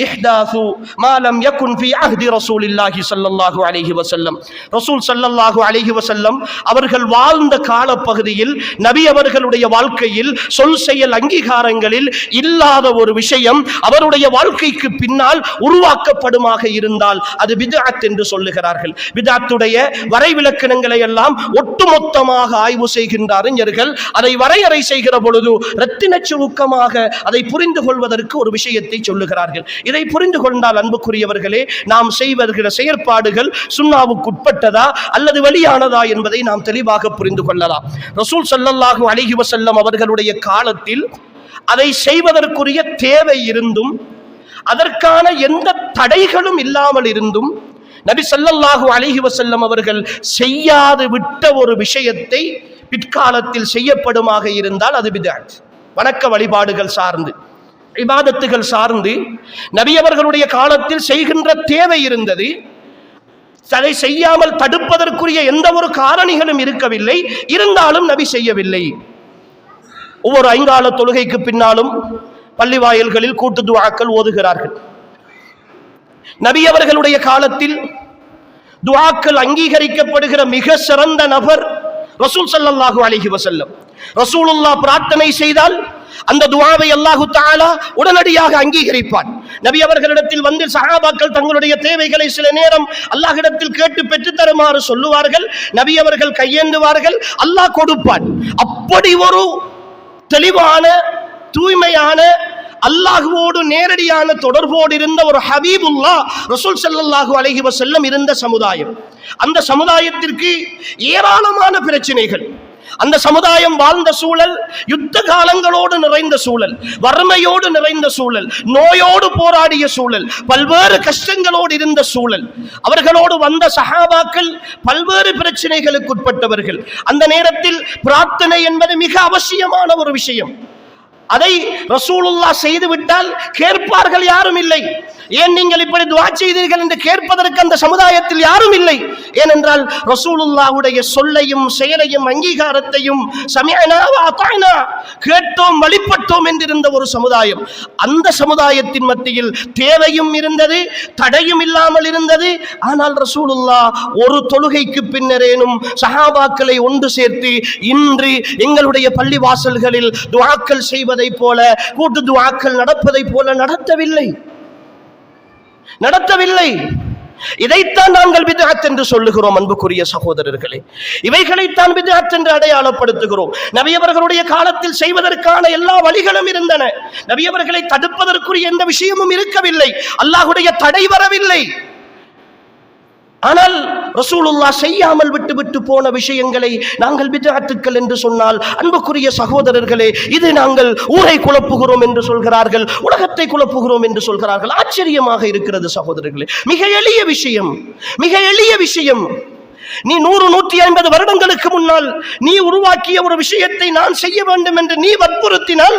இஹ்தாசு மா லம் யகுன் ஃபீ அஹ்தி ரசூலில்லாஹி ஸல்லல்லாஹு அலைஹி வஸல்லம், ரசூல் ஸல்லல்லாஹு அலைஹி வஸல்லம் அவர்கள் வாழ்ந்த காலப்பகுதியில், நபி அவர்களுடைய வாழ்க்கையில் சொல் செயல் அங்கீகாரங்களில் இல்லாத ஒரு விஷயம் அவருடைய வாழ்க்கைக்கு பின்னால் உருவாக்கப்படுமாக இருந்தால் அது பித்அத் என்று சொல்லுகிறார்கள். பித்அத்துடைய வரைவிலக்கணங்களை எல்லாம் ஒட்டுமொத்தமாக ஆய்வு செய்கின்ற அறிஞர்கள் அதை வரையறை செய்கிற பொழுது இரத்தின சுருக்கமாக அதை புரிந்து கொள்வதற்கு ஒரு விஷயத்தை சொல்லுகிறார்கள். இதை புரிந்து கொண்டால் அன்புக்குரியவர்களே, நாம் செய்வதற்கிற செயற்பாடுகள் சுன்னாவுக்கு உட்பட்டதா அல்லது வெளியானதா என்பதை நாம் தெளிவாக புரிந்து கொள்ளலாம். ரசூல் ஸல்லல்லாஹு அலைஹி வஸல்லம் அவர்களுடைய காலத்தில் அதை செய்வதற்குரிய தேவை இருந்தும், அதற்கான எந்த தடைகளும் இல்லாமல் இருந்தும், நபி ஸல்லல்லாஹு அலைஹி வஸல்லம் அவர்கள் செய்யாது விட்ட ஒரு விஷயத்தை பிற்காலத்தில் செய்யப்படுமாக இருந்தால் அது பித்அத். வணக்க வழிபாடுகள் சார்ந்து, இபாதத்துகள் சார்ந்து நபி அவர்களுடைய காலத்தில் செய்கின்ற தேவை இருந்தது. அதை செய்யாமல் தடுப்பதற்குரிய எந்த ஒரு காரணிகளும் இருக்கவில்லை. இருந்தாலும் நபி செய்யவில்லை. ஒவ்வொரு ஐங்கால தொழுகைக்கு பின்னாலும் பள்ளி வாயில்களில் கூட்டு துஆக்கள் ஓதுகிறார்கள். நபி அவர்களுடைய காலத்தில் துஆக்கள் அங்கீகரிக்கப்படுகிற மிக சிறந்த நபர் ரசூல் ஸல்லல்லாஹு அலைஹி வஸல்லம். ரசூலுல்லாஹ் பிரார்த்தனை செய்தால் அந்த துஆவை அல்லாஹ் தஆலா உடனடியாக அங்கீகரிப்பான். நபி அவர்களிடத்தில் வந்து சஹாபாக்கள் தங்களுடைய தேவைகளை சில நேரம் அல்லாஹ்விடத்தில் கேட்டு பெற்று தருமாறு சொல்லுவார்கள். நபி அவர்கள் கையேந்துவார்கள், அல்லாஹ் கொடுப்பான். அப்படி ஒரு தெளிவான, தூய்மையான, அல்லாஹ்வோடு நேரடியான தொடர்போடு இருந்த ஒரு ஹபீபுல்லாஹ் ரசூல் ஸல்லல்லாஹு அலைஹி வஸல்லம் இருந்த சமுதாயம். அந்த சமுதாயத்திற்கு ஏராளமான பிரச்சனைகள், அந்த சமுதாயம் வாழ்ந்த சூழல் யுத்த காலங்களோடு நிறைந்த சூழல், வறுமையோடு நிறைந்த சூழல், நோயோடு போராடிய சூழல், பல்வேறு கஷ்டங்களோடு இருந்த சூழல். அவர்களோடு வந்த சஹாபாக்கள் பல்வேறு பிரச்சனைகளுக்கு உட்பட்டவர்கள். அந்த நேரத்தில் பிரார்த்தனை என்பது மிக அவசியமான ஒரு விஷயம். அதை ரசூலுல்லாஹ் செய்துவிட்டால் கேட்பார்கள் யாரும் இல்லை. ஏன் நீங்கள் இப்படி துஆ செய்தீர்கள் என்று கேட்பதற்கு அந்த சமுதாயத்தில் யாரும் இல்லை. ஏனென்றால் ரசூலுல்லாஹ்வுடைய சொல்லையும் செயலையும் அங்கீகாரத்தையும் சமிஅனா வ அதானா, கேட்டோம் வழிபட்டோம் என்றிருந்த ஒரு சமுதாயம். அந்த சமுதாயத்தின் மத்தியில் தேவையும் இருந்தது, தடையும் இல்லாமல் இருந்தது. ஆனால் ரசூலுல்லாஹ் ஒரு தொழுகைக்கு பின்னரேனும் சஹாபாக்களை ஒன்று சேர்த்து இன்று எங்களுடைய பள்ளி வாசல்களில் துஆக்கள் செய்வதை போல, கூட்டு துஆக்கள் நடப்பதை போல நடத்தவில்லை. இதைத்தான் நாங்கள் பித்அத் என்று சொல்லுகிறோம். அன்புக்குரிய சகோதரர்களே, இவைகளைத்தான் பித்அத் என்று அடையாளப்படுத்துகிறோம். நபி அவர்களுடைய காலத்தில் செய்வதற்கான எல்லா வழிகளும் இருந்தன. நபி அவர்களை தடுப்பதற்குரிய எந்த விஷயமும் இருக்கவில்லை. அல்லாஹ்வுடைய தடை வரவில்லை. ஆனால் ரசூலுல்லாஹ் செய்யாமல் விட்டு போன விஷயங்களை நாங்கள் பித்அத்துக்கள் என்று சொன்னால், அன்புக்குரிய சகோதரர்களே, இது நாங்கள் ஊரை குழப்புகிறோம் என்று சொல்கிறார்கள், உலகத்தை குழப்புகிறோம் என்று சொல்கிறார்கள். ஆச்சரியமாக இருக்கிறது சகோதரர்களே. மிக எளிய விஷயம். நீ 100-150 வருடங்களுக்கு முன்னால் நீ உருவாக்கிய ஒரு விஷயத்தை நான் செய்ய வேண்டும் என்று நீ வற்புறுத்தினால்,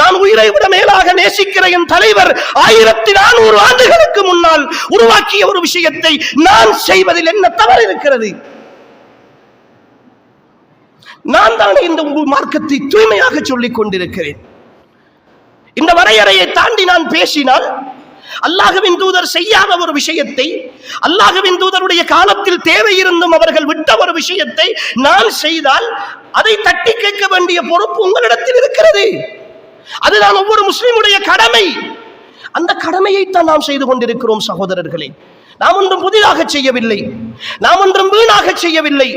நான் உயிரை விட மேலாக நேசிக்கிற என் தலைவர் 1400 ஆண்டுகளுக்கு முன்னால் உருவாக்கிய ஒரு விஷயத்தை நான் செய்வதில் என்ன தவறு இருக்கிறது? நான் தானே இந்த மார்க்கத்தை தூய்மையாக சொல்லிக் கொண்டிருக்கிறேன். இந்த வரையறையை தாண்டி நான் பேசினால், அல்லாஹ்வின் தூதர் செய்யாத ஒரு விஷயத்தை, அல்லாஹ்வின் தூதருடைய காலத்தில் தேவை இருந்தும் அவர்கள் விட்ட ஒரு விஷயத்தை நான் செய்தால் அதை தட்டி கேட்க வேண்டிய பொறுப்பு உங்களிடத்தில் இருக்கிறது. அதுதான் ஒவ்வொரு முஸ்லிமுடைய கடமை. அந்த கடமையைத்தான் நாம் செய்து கொண்டிருக்கிறோம் சகோதரர்களே. நாம் ஒன்றும் புதிதாக செய்யவில்லை, நாம் ஒன்றும் வீணாக செய்யவில்லை.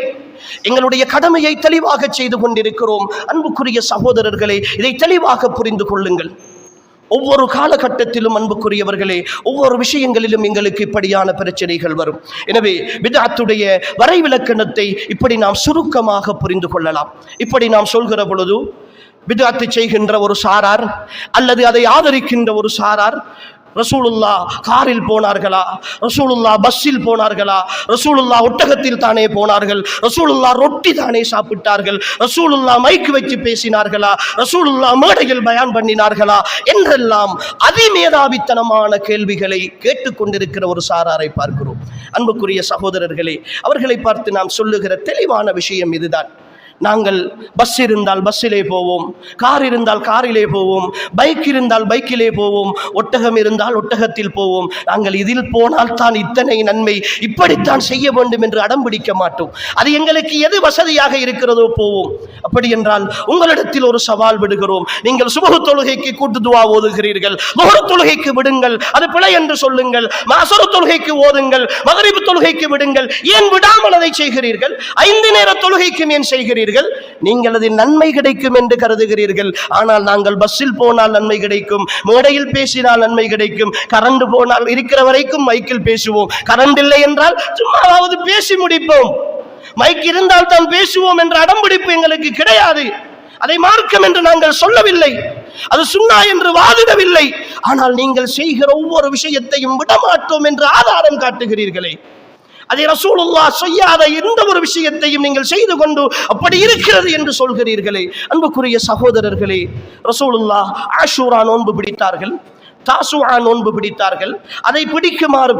எங்களுடைய கடமையை தெளிவாக செய்து கொண்டிருக்கிறோம். அன்புக்குரிய சகோதரர்களே, இதை தெளிவாக புரிந்து கொள்ளுங்கள். ஒவ்வொரு காலகட்டத்திலும் அன்புக்குரியவர்களே, ஒவ்வொரு விஷயங்களிலும் எங்களுக்கு இப்படியான பிரச்சனைகள் வரும். எனவே பித்அத்துடைய வரைவிலக்கணத்தை இப்படி நாம் சுருக்கமாக புரிந்து கொள்ளலாம். இப்படி நாம் சொல்கிற பொழுது, பித்அத்தை செய்கின்ற ஒரு சாரார் அல்லது அதை ஆதரிக்கின்ற ஒரு சாரார், ரசூலுல்லாஹ் காரில் போனார்களா, ரசூலுல்லாஹ் பஸ்ஸில் போனார்களா, ரசூலுல்லாஹ் ஒட்டகத்தில் தானே போனார்கள், ரசூலுல்லாஹ் ரொட்டி தானே சாப்பிட்டார்கள், ரசூலுல்லாஹ் மைக் வச்சு பேசினார்களா, ரசூலுல்லாஹ் மேடையில் பயான் பண்ணினார்களா என்றெல்லாம் அதிமேதாவித்தனமான கேள்விகளை கேட்டுக்கொண்டிருக்கிற ஒரு சாராரை பார்க்கிறோம். அன்புக்குரிய சகோதரர்களே, அவர்களை பார்த்து நாம் சொல்லுகிற தெளிவான விஷயம் இதுதான். நாங்கள் பஸ் இருந்தால் பஸ்ஸிலே போவோம், கார் இருந்தால் காரிலே போவோம், பைக் இருந்தால் பைக்கிலே போவோம், ஒட்டகம் இருந்தால் ஒட்டகத்தில் போவோம். நாங்கள் இதில் போனால் தான் இத்தனை நன்மை, இப்படித்தான் செய்ய வேண்டும் என்று அடம் பிடிக்க மாட்டோம். அது எங்களுக்கு எது வசதியாக இருக்கிறதோ போவோம். அப்படி என்றால் உங்களிடத்தில் ஒரு சவால் விடுகிறோம். நீங்கள் சுபஹ் தொழுகைக்கு கூட்டு துஆ ஓதுகிறீர்கள், லுஹர் தொழுகைக்கு விடுங்கள், அது பிழை என்று சொல்லுங்கள். அஸ்ர் தொழுகைக்கு ஓதுங்கள், மக்ரிப் தொழுகைக்கு விடுங்கள். ஏன் விடாமல் அதை செய்கிறீர்கள்? 5 நேர தொழுகைக்கு ஏன் செய்கிறீர்கள்? நீங்கள் அதில் நன்மை கிடைக்கும் என்று கருதுகிறீர்கள். ஆனால் நாங்கள் பஸ்ஸில் போனால் நன்மை கிடைக்கும், மேடையில் பேசினால் நன்மை கிடைக்கும், கரண்ட் போனால் இருக்கிற வரைக்கும் மைக்கில் பேசுவோம், கரண்ட் இல்லை என்றால் சும்மாவது பேசி முடிப்போம், மைக் இருந்தால் தான் பேசுவோம் என்ற அடம்பிடிப்பு எங்களுக்கு கிடையாது. அதை மார்க்கம் என்று நாங்கள் சொல்லவில்லை, அது சுன்னா என்று வாதிடவில்லை. ஆனால் நீங்கள் செய்கிற ஒவ்வொரு விஷயத்தையும் விடமாட்டோம் என்று ஆதாரம் காட்டுகிறீர்களே, அதை ரசூலுல்லாஹ் செய்யாத எந்த ஒரு விஷயத்தையும் நீங்கள் செய்து கொண்டு அப்படி இருக்கிறது என்று சொல்கிறீர்களே. அன்புக்குரிய சகோதரர்களே, ரசூலுல்லாஹ் ஆஷூரா நோன்பு பிடித்தார்கள், தாசுஆ நோன்பு பிடித்தார்கள். அதை பிடிக்குமாறு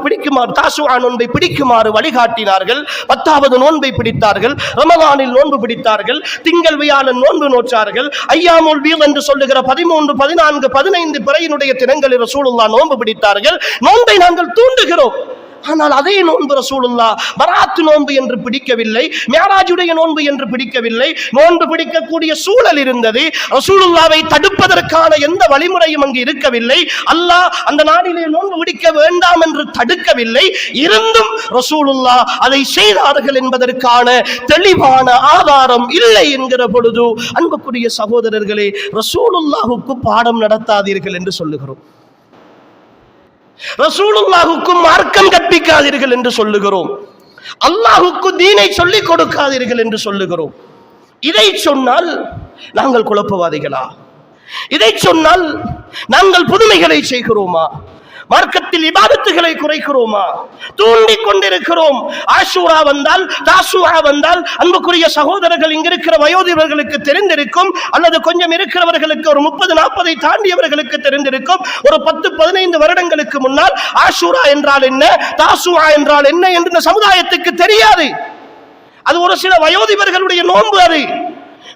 தாசுஆ நோன்பை பிடிக்குமாறு வழிகாட்டினார்கள். 10வது நோன்பை பிடித்தார்கள், ரமலானில் நோன்பு பிடித்தார்கள், திங்கள் வியாழன் நோன்பு நோற்றார்கள். ஐயாமுல் பீத் என்று சொல்லுகிற 13, 14, 15 பிறையினுடைய தினங்களில் ரசூலுல்லாஹ் நோன்பு பிடித்தார்கள். நோன்பை நாங்கள் தூண்டுகிறோம். ஆனால் அதே நோன்பு ரசூலுல்லாஹ் பராத் நோன்பு என்று பிடிக்கவில்லை, மிஅராஜுடைய நோன்பு என்று பிடிக்கவில்லை. நோன்பு பிடிக்கக்கூடிய சூழல் இருந்தது, ரசூலுல்லாஹ்வை தடுப்பதற்கான எந்த வழிமுறையும் அங்கு இருக்கவில்லை. அல்லாஹ் அந்த நாளிலே நோன்பு பிடிக்க வேண்டாம் என்று தடுக்கவில்லை. இருந்தும் ரசூலுல்லாஹ் அதை செய்தார்கள் என்பதற்கான தெளிவான ஆதாரம் இல்லை என்கிற பொழுது, அன்புக்குரிய சகோதரர்களே, ரசூலுல்லாஹ்வுக்கு பாடம் நடத்தாதீர்கள் என்று சொல்லுகிறோம், ரசூலுல்லாஹ்வுக்கு மார்க்கம் கற்பிக்காதீர்கள் என்று சொல்லுகிறோம், அல்லாஹ்வுக்கு தீனை சொல்லிக் கொடுக்காதீர்கள் என்று சொல்லுகிறோம். இதை சொன்னால் நாங்கள் குழப்பவாதிகளா? இதை சொன்னால் நாங்கள் புதுமைகளை செய்கிறோமா? மார்க்கத்தில் இபாதத்துகளை குறைக்கிறோமா? தூண்டிக் கொண்டிருக்கிறோம். ஆஷூரா வந்தால், தாசுஆ வந்தால், அன்புக்குரிய சகோதரர்கள், இங்க இருக்கிற வயோதிபர்களுக்கு தெரிந்திருக்கும், அல்லது கொஞ்சம் இருக்கிறவர்களுக்கு ஒரு 30-40 தாண்டியவர்களுக்கு தெரிந்திருக்கும். ஒரு 10-15 வருடங்களுக்கு முன்னால் ஆஷூரா என்றால் என்ன, தாசுஆ என்றால் என்ன என்று இந்த சமுதாயத்துக்கு தெரியாது. அது ஒரு சில வயோதிபர்களுடைய நோன்பு. அது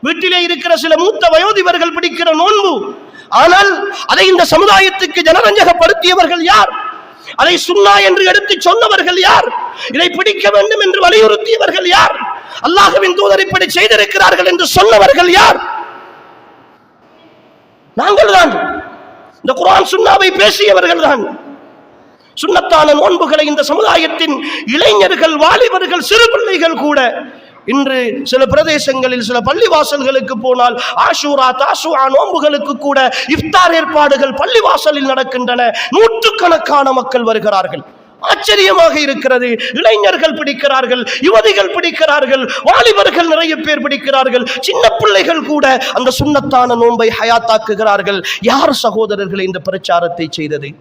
வீட்டிலே இருக்கிற சில மூத்த வயோதிபர்கள் பிடிக்கிற நோன்பு. ஆனால் அதை இந்த சமுதாயத்துக்கு ஜனரஞ்சகப்படுத்தியவர்கள் யார்? அதை சுன்னா என்று எடுத்து சொன்னவர்கள் யார்? இதை பிடிக்க வேண்டும் என்று வலியுறுத்தியவர்கள் யார்? அல்லாஹ்வின் தூதர் இப்படி செய்திருக்கிறார்கள் என்று சொன்னவர்கள் யார்? நாங்கள் தான். இந்த குர்ஆன் சுன்னாவை பேசியவர்கள் தான். சுன்னத்தான நோன்புகளை இந்த சமுதாயத்தின் இளைஞர்கள், வாலிபர்கள், சிறு பிள்ளைகள் கூட இன்று சில பிரதேசங்களில் சில பள்ளிவாசல்களுக்கு போனால் ஆஷூரா, தாசுஆ நோன்புகளுக்கு கூட இஃப்தார் ஏற்பாடுகள் பள்ளிவாசலில் நடக்கின்றன. நூற்றுக்கணக்கான மக்கள் வருகிறார்கள். ஆச்சரியமாக இருக்கிறது. இளைஞர்கள் பிடிக்கிறார்கள், யுவதிகள் பிடிக்கிறார்கள், வாலிபர்கள் நிறைய பேர் பிடிக்கிறார்கள், சின்ன பிள்ளைகள் கூட அந்த சுன்னத்தான நோன்பை ஹயாத்தாக்குகிறார்கள். யார் சகோதரர்களை இந்த பிரச்சாரத்தை செய்தது?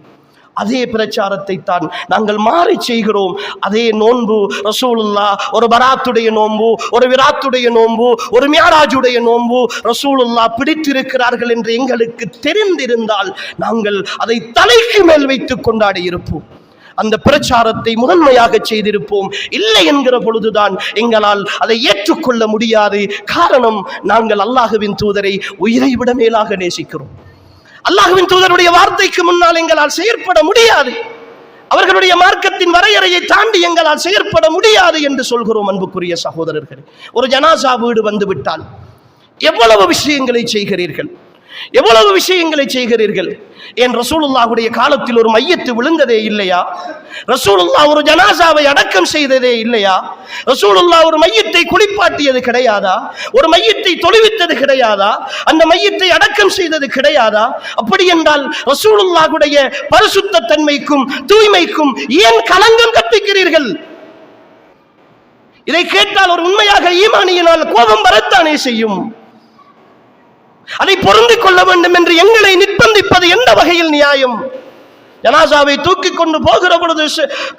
அதே பிரச்சாரத்தை தான் நாங்கள் மாறி செய்கிறோம். அதே நோன்பு ரசூலுல்லாஹ் ஒரு பராத்துடைய நோன்பு, ஒரு விராத்துடைய நோன்பு, ஒரு மியாராஜுடைய நோன்பு ரசூலுல்லாஹ் பிடித்திருக்கிறார்கள் என்று எங்களுக்கு தெரிந்திருந்தால் நாங்கள் அதை தலைக்கு மேல் வைத்து கொண்டாடி இருப்போம். அந்த பிரச்சாரத்தை முதன்மையாக செய்திருப்போம். இல்லை என்கிற பொழுதுதான் எங்களால் அதை ஏற்றுக்கொள்ள முடியாது. காரணம், நாங்கள் அல்லாஹ்வின் தூதரை உயிரை விட மேலாக நேசிக்கிறோம். அல்லாஹ்வின் தூதருடைய வார்த்தைக்கு முன்னால் எங்களால் செயற்பட முடியாது. அவர்களுடைய மார்க்கத்தின் வரையறையை தாண்டி எங்களால் செயற்பட முடியாது என்று சொல்கிறோம். அன்புக்குரிய சகோதரர்கள், ஒரு ஜனாசா வீடு வந்துவிட்டால் எவ்வளவு விஷயங்களை செய்கிறீர்கள், எவ்வளவு விஷயங்களை செய்கிறீர்கள். ஏன் ரசூலுல்லாஹுடைய காலத்தில் ஒரு மையத்து விழுந்ததே இல்லையா? ரசூலுல்லாஹ் ஒரு ஜனாசாவை அடக்கம் செய்ததே இல்லையா? ரசூலுல்லாஹ் ஒரு மையத்தை குளிப்பாட்டியது கிடையாதா? ஒரு மையத்தை தொழுவித்தது கிடையாதா? அந்த மையத்தை அடக்கம் செய்தது கிடையாதா? அப்படி என்றால் ரசூலுல்லாஹுடைய பரிசுத்த தன்மைக்கும் தூய்மைக்கும் ஏன் களங்கம் கற்பிக்கிறீர்கள்? இதை கேட்டால் ஒரு உண்மையாக ஈமானியினால் கோபம் வரத்தானே செய்யும். அதை பொருந்திக் கொள்ள வேண்டும் என்று எங்களை நிர்பந்திப்பது எந்த வகையில் நியாயம்? ஜனாசாவை தூக்கி கொண்டு போகிற பொழுது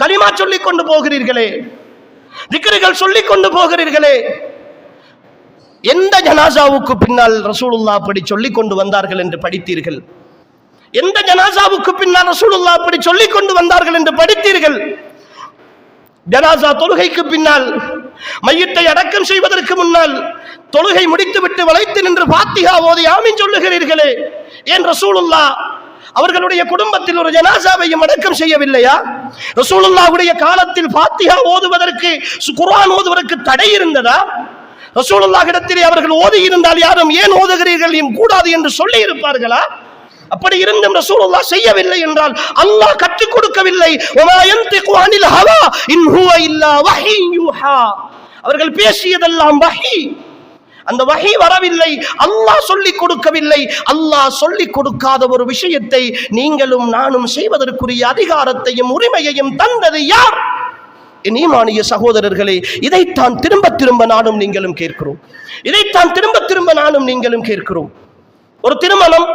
கலிமா சொல்லிக் கொண்டு போகிறீர்களே, திக்ருகள் சொல்லிக் கொண்டு போகிறீர்களே, எந்த ஜனாசாவுக்கு பின்னால் ரசூலுல்லாஹ் அப்படி சொல்லிக் கொண்டு வந்தார்கள் என்று படித்தீர்கள்? எந்த ஜனாசாவுக்கு பின்னால் ரசூலுல்லாஹ் அப்படி சொல்லிக் கொண்டு வந்தார்கள் என்று படித்தீர்கள்? ஜனாசா தொழுகைக்கு பின்னால், மையத்தை அடக்கம் செய்வதற்கு முன்னால் தொழுகை முடித்துவிட்டு வளைத்து நின்று ஃபாத்திஹா ஓதி ஆமீன் சொல்லுகிறீர்களே, ஏன் ரசூலுல்லாஹ் அவர்களுடைய குடும்பத்தில் ஒரு ஜனாசாவையும் அடக்கம் செய்யவில்லையா? ரசூலுல்லாஹுடைய காலத்தில் ஃபாத்திஹா ஓதுவதற்கு, குர்ஆன் ஓதுவதற்கு தடை இருந்ததா? ரசூலுல்லாஹிடத்திலே அவர்கள் ஓதி இருந்தால் யாரும் ஏன் ஓதுகிறீர்கள் கூடாது என்று சொல்லி இருப்பார்களா? அப்படி இருந்தும் ரசூலுல்லாஹ் செய்யவில்லை என்றால் அல்லாஹ் கற்றுக் கொடுக்கவில்லை. வமா யன்திகு அனில் ஹவா இன் ஹுவ இல்லா வஹீ யூஹா. அவர்கள் பேசியதெல்லாம் வஹீ. அந்த வஹீ வரவில்லை, அல்லாஹ் சொல்லிக் கொடுக்கவில்லை. அல்லாஹ் சொல்லிக் கொடுக்காத ஒரு விஷயத்தை நீங்களும் நானும் செய்வதற்குரிய அதிகாரத்தையும் உரிமையையும் தந்தது யார்? என் ஈமானிய சகோதரர்களே, இதைத்தான் திரும்ப திரும்ப நானும் நீங்களும் கேட்கிறோம். இதைத்தான் திரும்ப திரும்ப நானும் நீங்களும் கேட்கிறோம். ஒரு திருமணம்,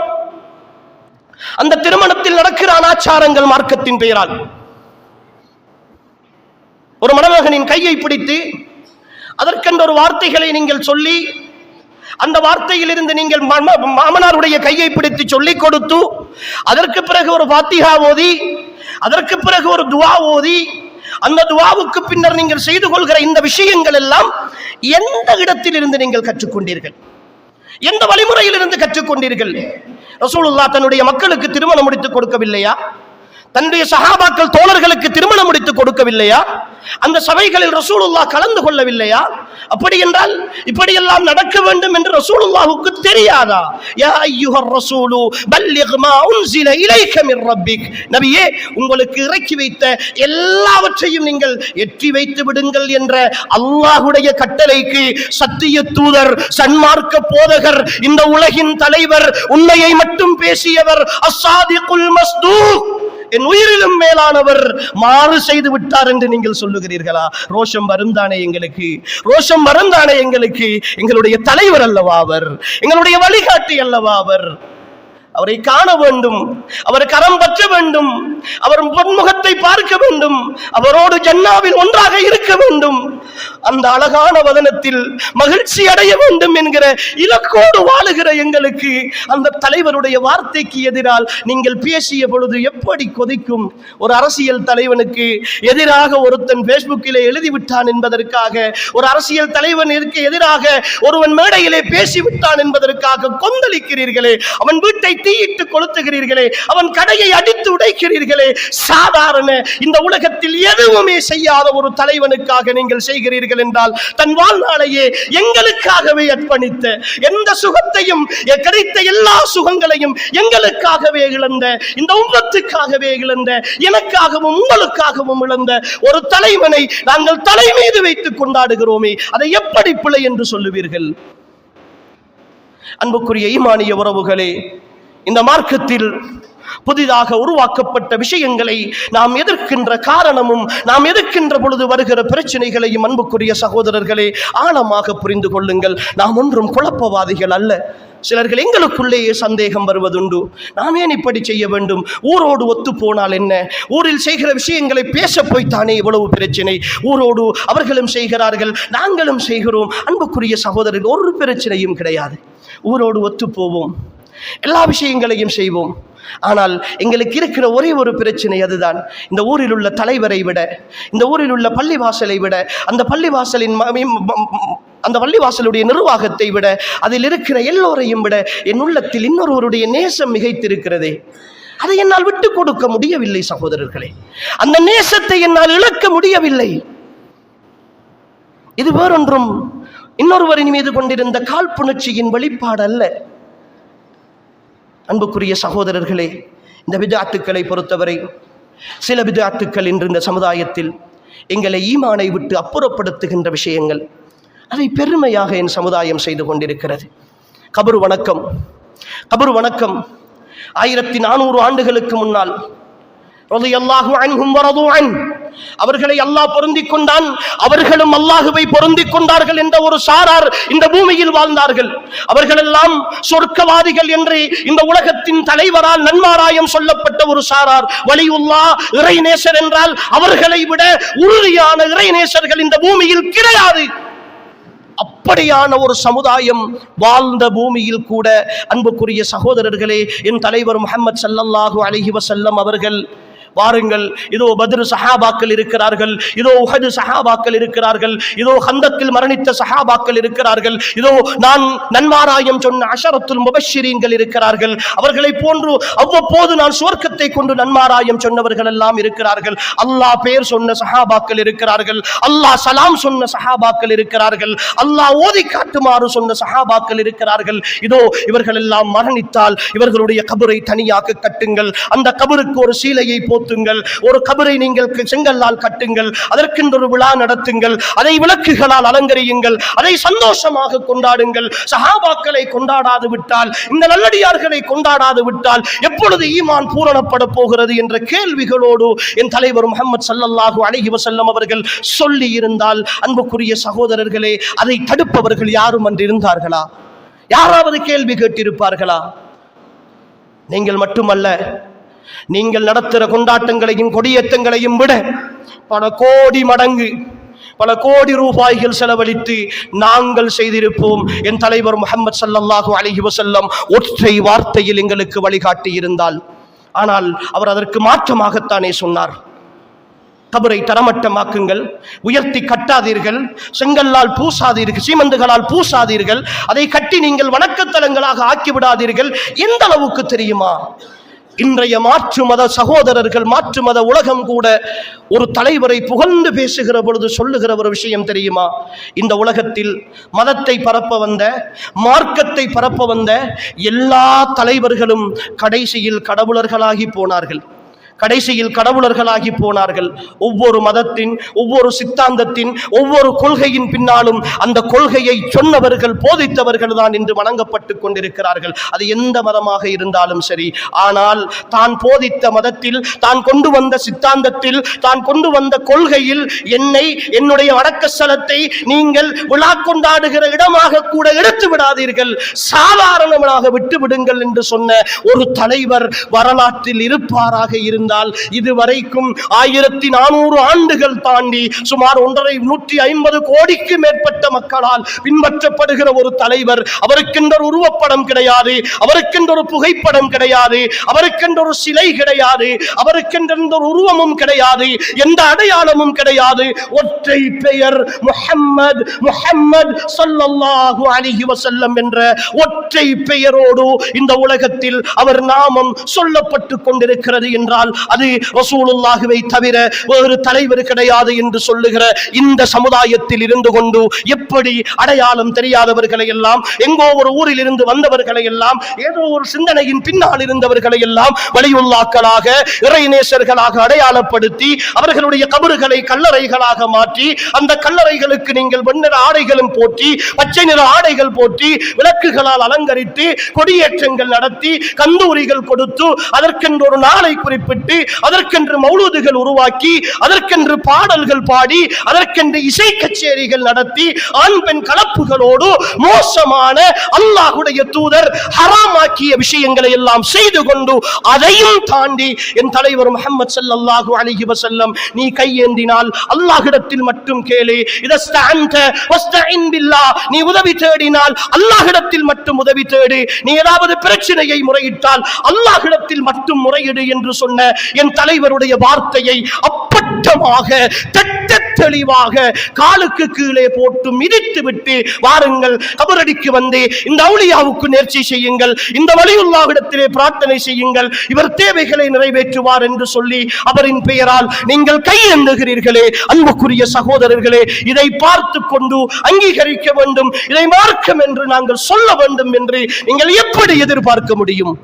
அந்த திருமணத்தில் நடக்கிற அனாச்சாரங்கள் மார்க்கத்தின் பெயரால் ஒரு மணமகனின் கையை பிடித்து அதற்கென்ற ஒரு வார்த்தைகளை நீங்கள் சொல்லி, அந்த வார்த்தையில் இருந்து நீங்கள் மாமனாருடைய கையை பிடித்து சொல்லிக் கொடுத்து, அதற்கு பிறகு ஒரு ஃபாத்திஹா ஓதி, அதற்கு பிறகு ஒரு துஆ ஓதி, அந்த துஆவுக்கு பின்னர் நீங்கள் செய்து கொள்கிற இந்த விஷயங்கள் எல்லாம் எந்த இடத்தில் இருந்து நீங்கள் கற்றுக்கொண்டீர்கள்? எந்த வழிமுறையில் இருந்து கற்றுக்கொண்டீர்கள்? ரசூலுல்லாஹ் தன்னுடைய மக்களுக்கு திருமணம் முடித்துக் கொடுக்கவில்லையா? தன்னுடைய சஹாபாக்கள் தோழர்களுக்கு திருமணம் முடித்துக் கொடுக்கவில்லையா? அந்த சபைகளில் ரசூலுல்லாஹ் கலந்து கொள்ளவில்லையா? அப்படி என்றால் இப்படியெல்லாம் நடக்க வேண்டும் என்று ரசூலுல்லாஹுக்கு தெரியாதா? யா அய்யுஹர் ரசூலு பல்லிக் மா உன்ஸில இலைக மிர் ரப்பிக். நபியே, உங்களுக்கு இறக்கி வைத்த எல்லாவற்றையும் நீங்கள் எற்றி வைத்து விடுங்கள் என்ற அல்லாஹ்வுடைய கட்டளைக்கு சத்திய தூதர், சன்மார்க்க போதகர், இந்த உலகின் தலைவர், உண்மையை மட்டும் பேசியவர், அஸ்ஸாதிகுல் மஸ்தூக், என் உயிரிலும் மேலானவர் மாறு செய்து விட்டார் என்று நீங்கள் சொல்லுகிறீர்களா? ரோஷம் வருந்தானே எங்களுக்கு, ரோஷம் வருந்தானே எங்களுக்கு. எங்களுடைய தலைவர் அல்லவா அவர், எங்களுடைய வழிகாட்டி அல்லவா அவர். அவரை காண வேண்டும், அவர் கரம் பற்ற வேண்டும், அவர் பொன்முகத்தை பார்க்க வேண்டும், அவரோடு ஜன்னாவில் ஒன்றாக இருக்க வேண்டும், அந்த அழகான வதனத்தில் மகிழ்ச்சி அடைய வேண்டும் என்கிற இலக்கோடு வாழுகிற எங்களுக்கு அந்த தலைவருடைய வார்த்தைக்கு எதிரால் நீங்கள் பேசிய பொழுது எப்படி கொதிக்கும்? ஒரு அரசியல் தலைவனுக்கு எதிராக ஒருத்தன் பேஸ்புக்கிலே எழுதிவிட்டான் என்பதற்காக, ஒரு அரசியல் தலைவனுக்கு எதிராக ஒருவன் மேடையிலே பேசிவிட்டான் என்பதற்காக கொந்தளிக்கிறீர்களே, அவன் வீட்டை தீயிட்டு கொளுத்துகிறீர்களே, அவன் கடையை அடித்து உடைக்கிறீர்களே. சாதாரண இந்த உலகத்தில் எதுவுமே செய்யாத ஒரு தலைவனுக்காக நீங்கள் செய்கிறீர்கள் என்றால், தன் வாழ்நாளையே எங்களுக்காகவே அர்ப்பணித்த, எந்த சுகத்தையும் கிடைத்த எல்லா சுகங்களையும் எங்களுக்காகவே இழந்த, இந்த உம்மத்துக்காகவே இழந்த, எனக்காகவும் உங்களுக்காகவும் இழந்த ஒரு தலைவனை நாங்கள் தலை மீது வைத்துக் கொண்டாடுகிறோமே, அதை எப்படி பிழை என்று சொல்லுவீர்கள்? அன்புக்குரிய ஈமானிய உறவுகளே, இந்த மார்க்கத்தில் புதிதாக உருவாக்கப்பட்ட விஷயங்களை நாம் எதிர்க்கின்ற காரணமும், நாம் எதிர்க்கின்ற பொழுது வருகிற பிரச்சனைகளையும் அன்புக்குரிய சகோதரர்களே ஆழமாக புரிந்து கொள்ளுங்கள். நாம் ஒன்றும் குழப்பவாதிகள் அல்ல. சிலர்கள் எங்களுக்குள்ளேயே சந்தேகம் வருவதுண்டு. நாம் ஏன் இப்படி செய்ய வேண்டும்? ஊரோடு ஒத்து போனால் என்ன? ஊரில் செய்கிற விஷயங்களை பேச போய்த்தானே இவ்வளவு பிரச்சனை. ஊரோடு அவர்களும் செய்கிறார்கள், நாங்களும் செய்கிறோம். அன்புக்குரிய சகோதரர்கள், ஒரு பிரச்சனையும் கிடையாது. ஊரோடு ஒத்து போவோம், எல்லா விஷயங்களையும் செய்வோம். ஆனால் எங்களுக்கு இருக்கிற ஒரே ஒரு பிரச்சனை, அதுதான் இந்த ஊரில் உள்ள தலைவரை விட, இந்த ஊரில் உள்ள பள்ளிவாசலை விட, அந்த பள்ளிவாசலுடைய நிர்வாகத்தை விட, அதில் இருக்கிற எல்லோரையும் விட என் உள்ளத்தில் இன்னொருவருடைய நேசம் மிகைத்திருக்கிறதே. அதை என்னால் விட்டு கொடுக்க முடியவில்லை சகோதரர்களே. அந்த நேசத்தை என்னால் இழக்க முடியவில்லை. இது வேறொன்றும் இன்னொருவரின் மீது கொண்டிருந்த காழ்ப்புணர்ச்சியின் வெளிப்பாடு அல்ல. அன்புக்குரிய சகோதரர்களே, இந்த பித்அத்துக்களை பொறுத்தவரை சில பித்அத்துக்கள் இன்று இந்த சமுதாயத்தில் எங்களை ஈமானை விட்டு அப்புறப்படுத்துகின்ற விஷயங்கள், அதை பெருமையாக என் சமுதாயம் செய்து கொண்டிருக்கிறது. கபர் வணக்கம். 1400 ஆண்டுகளுக்கு முன்னால் ரலியல்லாஹு அன்ஹும் வரது அன், அவர்களை அல்லாஹ் பொருந்திக் கொண்டான், அவர்களும் அல்லாஹுவை பொருந்திக் கொண்டார்கள் என்ற ஒரு சாரார் இந்த பூமியில் வாழ்ந்தார்கள். அவர்களெல்லாம் சொர்க்கவாதிகள் என்று இந்த உலகத்தின் தலைவரால் நன்மாராயம் சொல்லப்பட்ட ஒரு சாரார். வலியுல்லாஹ், இறைநேசர் என்றால் அவர்களை விட உறுதியான இறைநேசர்கள் இந்த பூமியில் கிடையாது. அப்படியான ஒரு சமுதாயம் வாழ்ந்த பூமியில் கூட அன்புக்குரிய சகோதரர்களே, என் தலைவர் முஹம்மது ஸல்லல்லாஹு அலைஹி வஸல்லம் அவர்கள், வாருங்கள், இதோ பத்ர் சஹாபாக்கள் இருக்கிறார்கள், இதோ உஹது சஹாபாக்கள் இருக்கிறார்கள், இதோ ஹந்தக்கில் மரணித்த சஹாபாக்கள் இருக்கிறார்கள், இதோ நான் நன்மாராயம் சொன்ன அஷரத்துல் முபஷ்ஷிரீன்கள் இருக்கிறார்கள், அவர்களை போன்று அவ்வப்போது நான் சுவர்க்கத்தை கொண்டு நன்மாராயம் சொன்னவர்கள் எல்லாம் இருக்கிறார்கள், அல்லாஹ் பெயர் சொன்ன சஹாபாக்கள் இருக்கிறார்கள், அல்லாஹ் சலாம் சொன்ன சஹாபாக்கள் இருக்கிறார்கள், அல்லாஹ் ஓதி காட்டுமாறு சொன்ன சஹாபாக்கள் இருக்கிறார்கள். இதோ இவர்கள் எல்லாம் மரணித்தால் இவர்களுடைய கபரை தனியாக கட்டுங்கள், அந்த கபருக்கு ஒரு சீலையை போத்துங்கள், ஒரு கபரை நீங்கள் செங்கல்லால் கட்டுங்கள், அதற்கென்று ஒரு விழா நடத்துங்கள், அதை விளக்குகளால் அலங்கரியுங்கள், அதை சந்தோஷமாக கொண்டாடுங்கள். சஹாபாக்களை கொண்டாடாது விட்டால், இந்த நல்லடியார்களை கொண்டாடாது விட்டால் எப்பொழுது ஈமான் பூரணப்பட போகிறது என்ற கேள்விகளோடு என் தலைவர் முஹம்மது ஸல்லல்லாஹு அலைஹி வஸல்லம் அவர்கள் சொல்லி இருந்தால், அன்புக்குரிய சகோதரர்களே, அதை தடுப்பவர்கள் யாரும் அன்று இருந்தார்களா? யாராவது கேள்வி கேட்டிருப்பார்களா? நீங்கள் மட்டுமல்ல, நீங்கள் நடத்துகிற கொண்டாட்டங்களையும் கொடியேற்றங்களையும் விட பல கோடி மடங்கு, பல கோடி ரூபாய்கள் செலவழித்து நாங்கள் செய்திருப்போம். என் தலைவர் முஹம்மது ஸல்லல்லாஹு அலைஹி வஸல்லம் ஒற்றை வார்த்தையில் எங்களுக்கு வழிகாட்டி இருந்தால். ஆனால் அவர் அதற்கு மாற்றமாகத்தானே சொன்னார். கபரை தரமட்டமாக்குங்கள், உயர்த்தி கட்டாதீர்கள், செங்கல்லால் பூசாதீர்கள், சீமந்துகளால் பூசாதீர்கள், அதை கட்டி நீங்கள் வணக்கத்தலங்களாக ஆக்கிவிடாதீர்கள். எந்த அளவுக்கு தெரியுமா? இன்றைய மாற்று மத சகோதரர்கள், மாற்று மத உலகம் கூட ஒரு தலைவரை புகழ்ந்து பேசுகிற பொழுது சொல்லுகிற ஒரு விஷயம் தெரியுமா? இந்த உலகத்தில் மதத்தை பரப்ப வந்த, மார்க்கத்தை பரப்ப வந்த எல்லா தலைவர்களும் கடைசியில் கடவுளர்களாகி போனார்கள். கடைசியில் கடவுளர்களாகி போனார்கள். ஒவ்வொரு மதத்தின், ஒவ்வொரு சித்தாந்தத்தின், ஒவ்வொரு கொள்கையின் பின்னாலும் அந்த கொள்கையை சொன்னவர்கள், போதித்தவர்கள் தான் இன்று வணங்கப்பட்டு கொண்டிருக்கிறார்கள். அது எந்த மதமாக இருந்தாலும் சரி. ஆனால் தான் போதித்த மதத்தில், தான் கொண்டு வந்த சித்தாந்தத்தில், தான் கொண்டு வந்த கொள்கையில் என்னுடைய வணக்க ஸ்தலத்தை நீங்கள் விழா கொண்டாடுகிற இடமாக கூட எடுத்து விடாதீர்கள், சாதாரணமாக விட்டு விடுங்கள் என்று சொன்ன ஒரு தலைவர் வரலாற்றில் இருப்பாராக இருந்தால், இதுவரைக்கும் 1400 ஆண்டுகள் தாண்டி சுமார் 150 கோடிக்கு மேற்பட்ட மக்களால் பின்பற்றப்படுகிற ஒரு தலைவர், அவருக்கென்ற ஒரு உருவப்படம் கிடையாது, அவருக்கென்ற ஒரு புகைப்படம் கிடையாது, அவருக்கென்ற ஒரு சிலை கிடையாது, அவருக்கென்ற ஒரு உருவமும் கிடையாது, எந்த அடையாளமும் கிடையாது. ஒற்றை பெயர் முஹம்மது, முஹம்மது ஸல்லல்லாஹு அலைஹி வஸல்லம் என்ற ஒற்றை பெயரோடு இந்த உலகத்தில் அவர் நாமம் சொல்லப்பட்டு கொண்டிருக்கிறது என்றால் அது ரசூலுல்லாஹ்வை தவிர வேறு தலைவர் கிடையாது என்று சொல்லுகிற இந்த சமுதாயத்தில் இருந்து கொண்டு எப்படி அடையாளம் தெரியாதவர்களை எல்லாம், எங்கோ ஒரு ஊரில் இருந்து வந்தவர்களை எல்லாம், ஏதோ ஒரு சிந்தனையின் பின்னால் இருந்தவர்களை எல்லாம் வலியுல்லாக்களாக, இறைநேசர்களாக அடையாளப்படுத்தி அவர்களுடைய கபறுகளை கல்லறைகளாக மாற்றி, அந்த கல்லறைகளுக்கு நீங்கள் வெண்ணிற ஆடைகளும் போற்றி, பச்சை நிற ஆடைகள் போற்றி, விளக்குகளால் அலங்கரித்து, கொடியேற்றங்கள் நடத்தி, கந்தூரிகள் கொடுத்து, அதற்கென்று ஒரு நாளை குறிப்பிட்டு, அதற்கென்று மௌலூதுகள் உருவாக்கி, அதற்கென்று பாடல்கள் பாடி, அதற்கென்று இசை கச்சேரிகள் நடத்தி, ஆண் பெண் கலப்புகளோடு மோசமான அல்லாஹ்வுடைய தூதர் ஹராமாக்கிய விஷயங்களை எல்லாம் செய்து கொண்டு, அதையும் தாண்டி என் தலைவர் முஹம்மது ஸல்லல்லாஹு அலைஹி வஸல்லம், நீ கையேந்தினால் அல்லாஹ்விடத்தில் மட்டும் கேளு, இதஸ்தஅன்த வஸ்தஇன் பில்லாஹ், நீ உதவி தேடினால் அல்லாஹ்விடத்தில் மட்டும் உதவி தேடு, நீ ஏதாவது பிரச்சனையை முறையிட்டால் அல்லாஹ்விடத்தில் மட்டும் முறையிடு என்று சொன்ன என் தலைவருடைய வார்த்தையை அப்பட்டமாக தெளிவாக காலுக்கு கீழே போட்டு மிதித்து விட்டு, வாருங்கள் கபரடிக்கு வந்து இந்த அவுலியாவுக்கு நேர்ச்சி செய்யுங்கள், இந்த வலியுல்லாஹ்விடத்திலே பிரார்த்தனை செய்யுங்கள், இவர் தேவைகளை நிறைவேற்றுவார் என்று சொல்லி அவரின் பெயரால் நீங்கள் கையேந்துகிறீர்களே அன்புக்குரிய சகோதரர்களே, இதை பார்த்து கொண்டு அங்கீகரிக்க வேண்டும், இதை மார்க்கம் என்று நாங்கள் சொல்ல வேண்டும் என்று நீங்கள் எப்படி எதிர்பார்க்க முடியும்?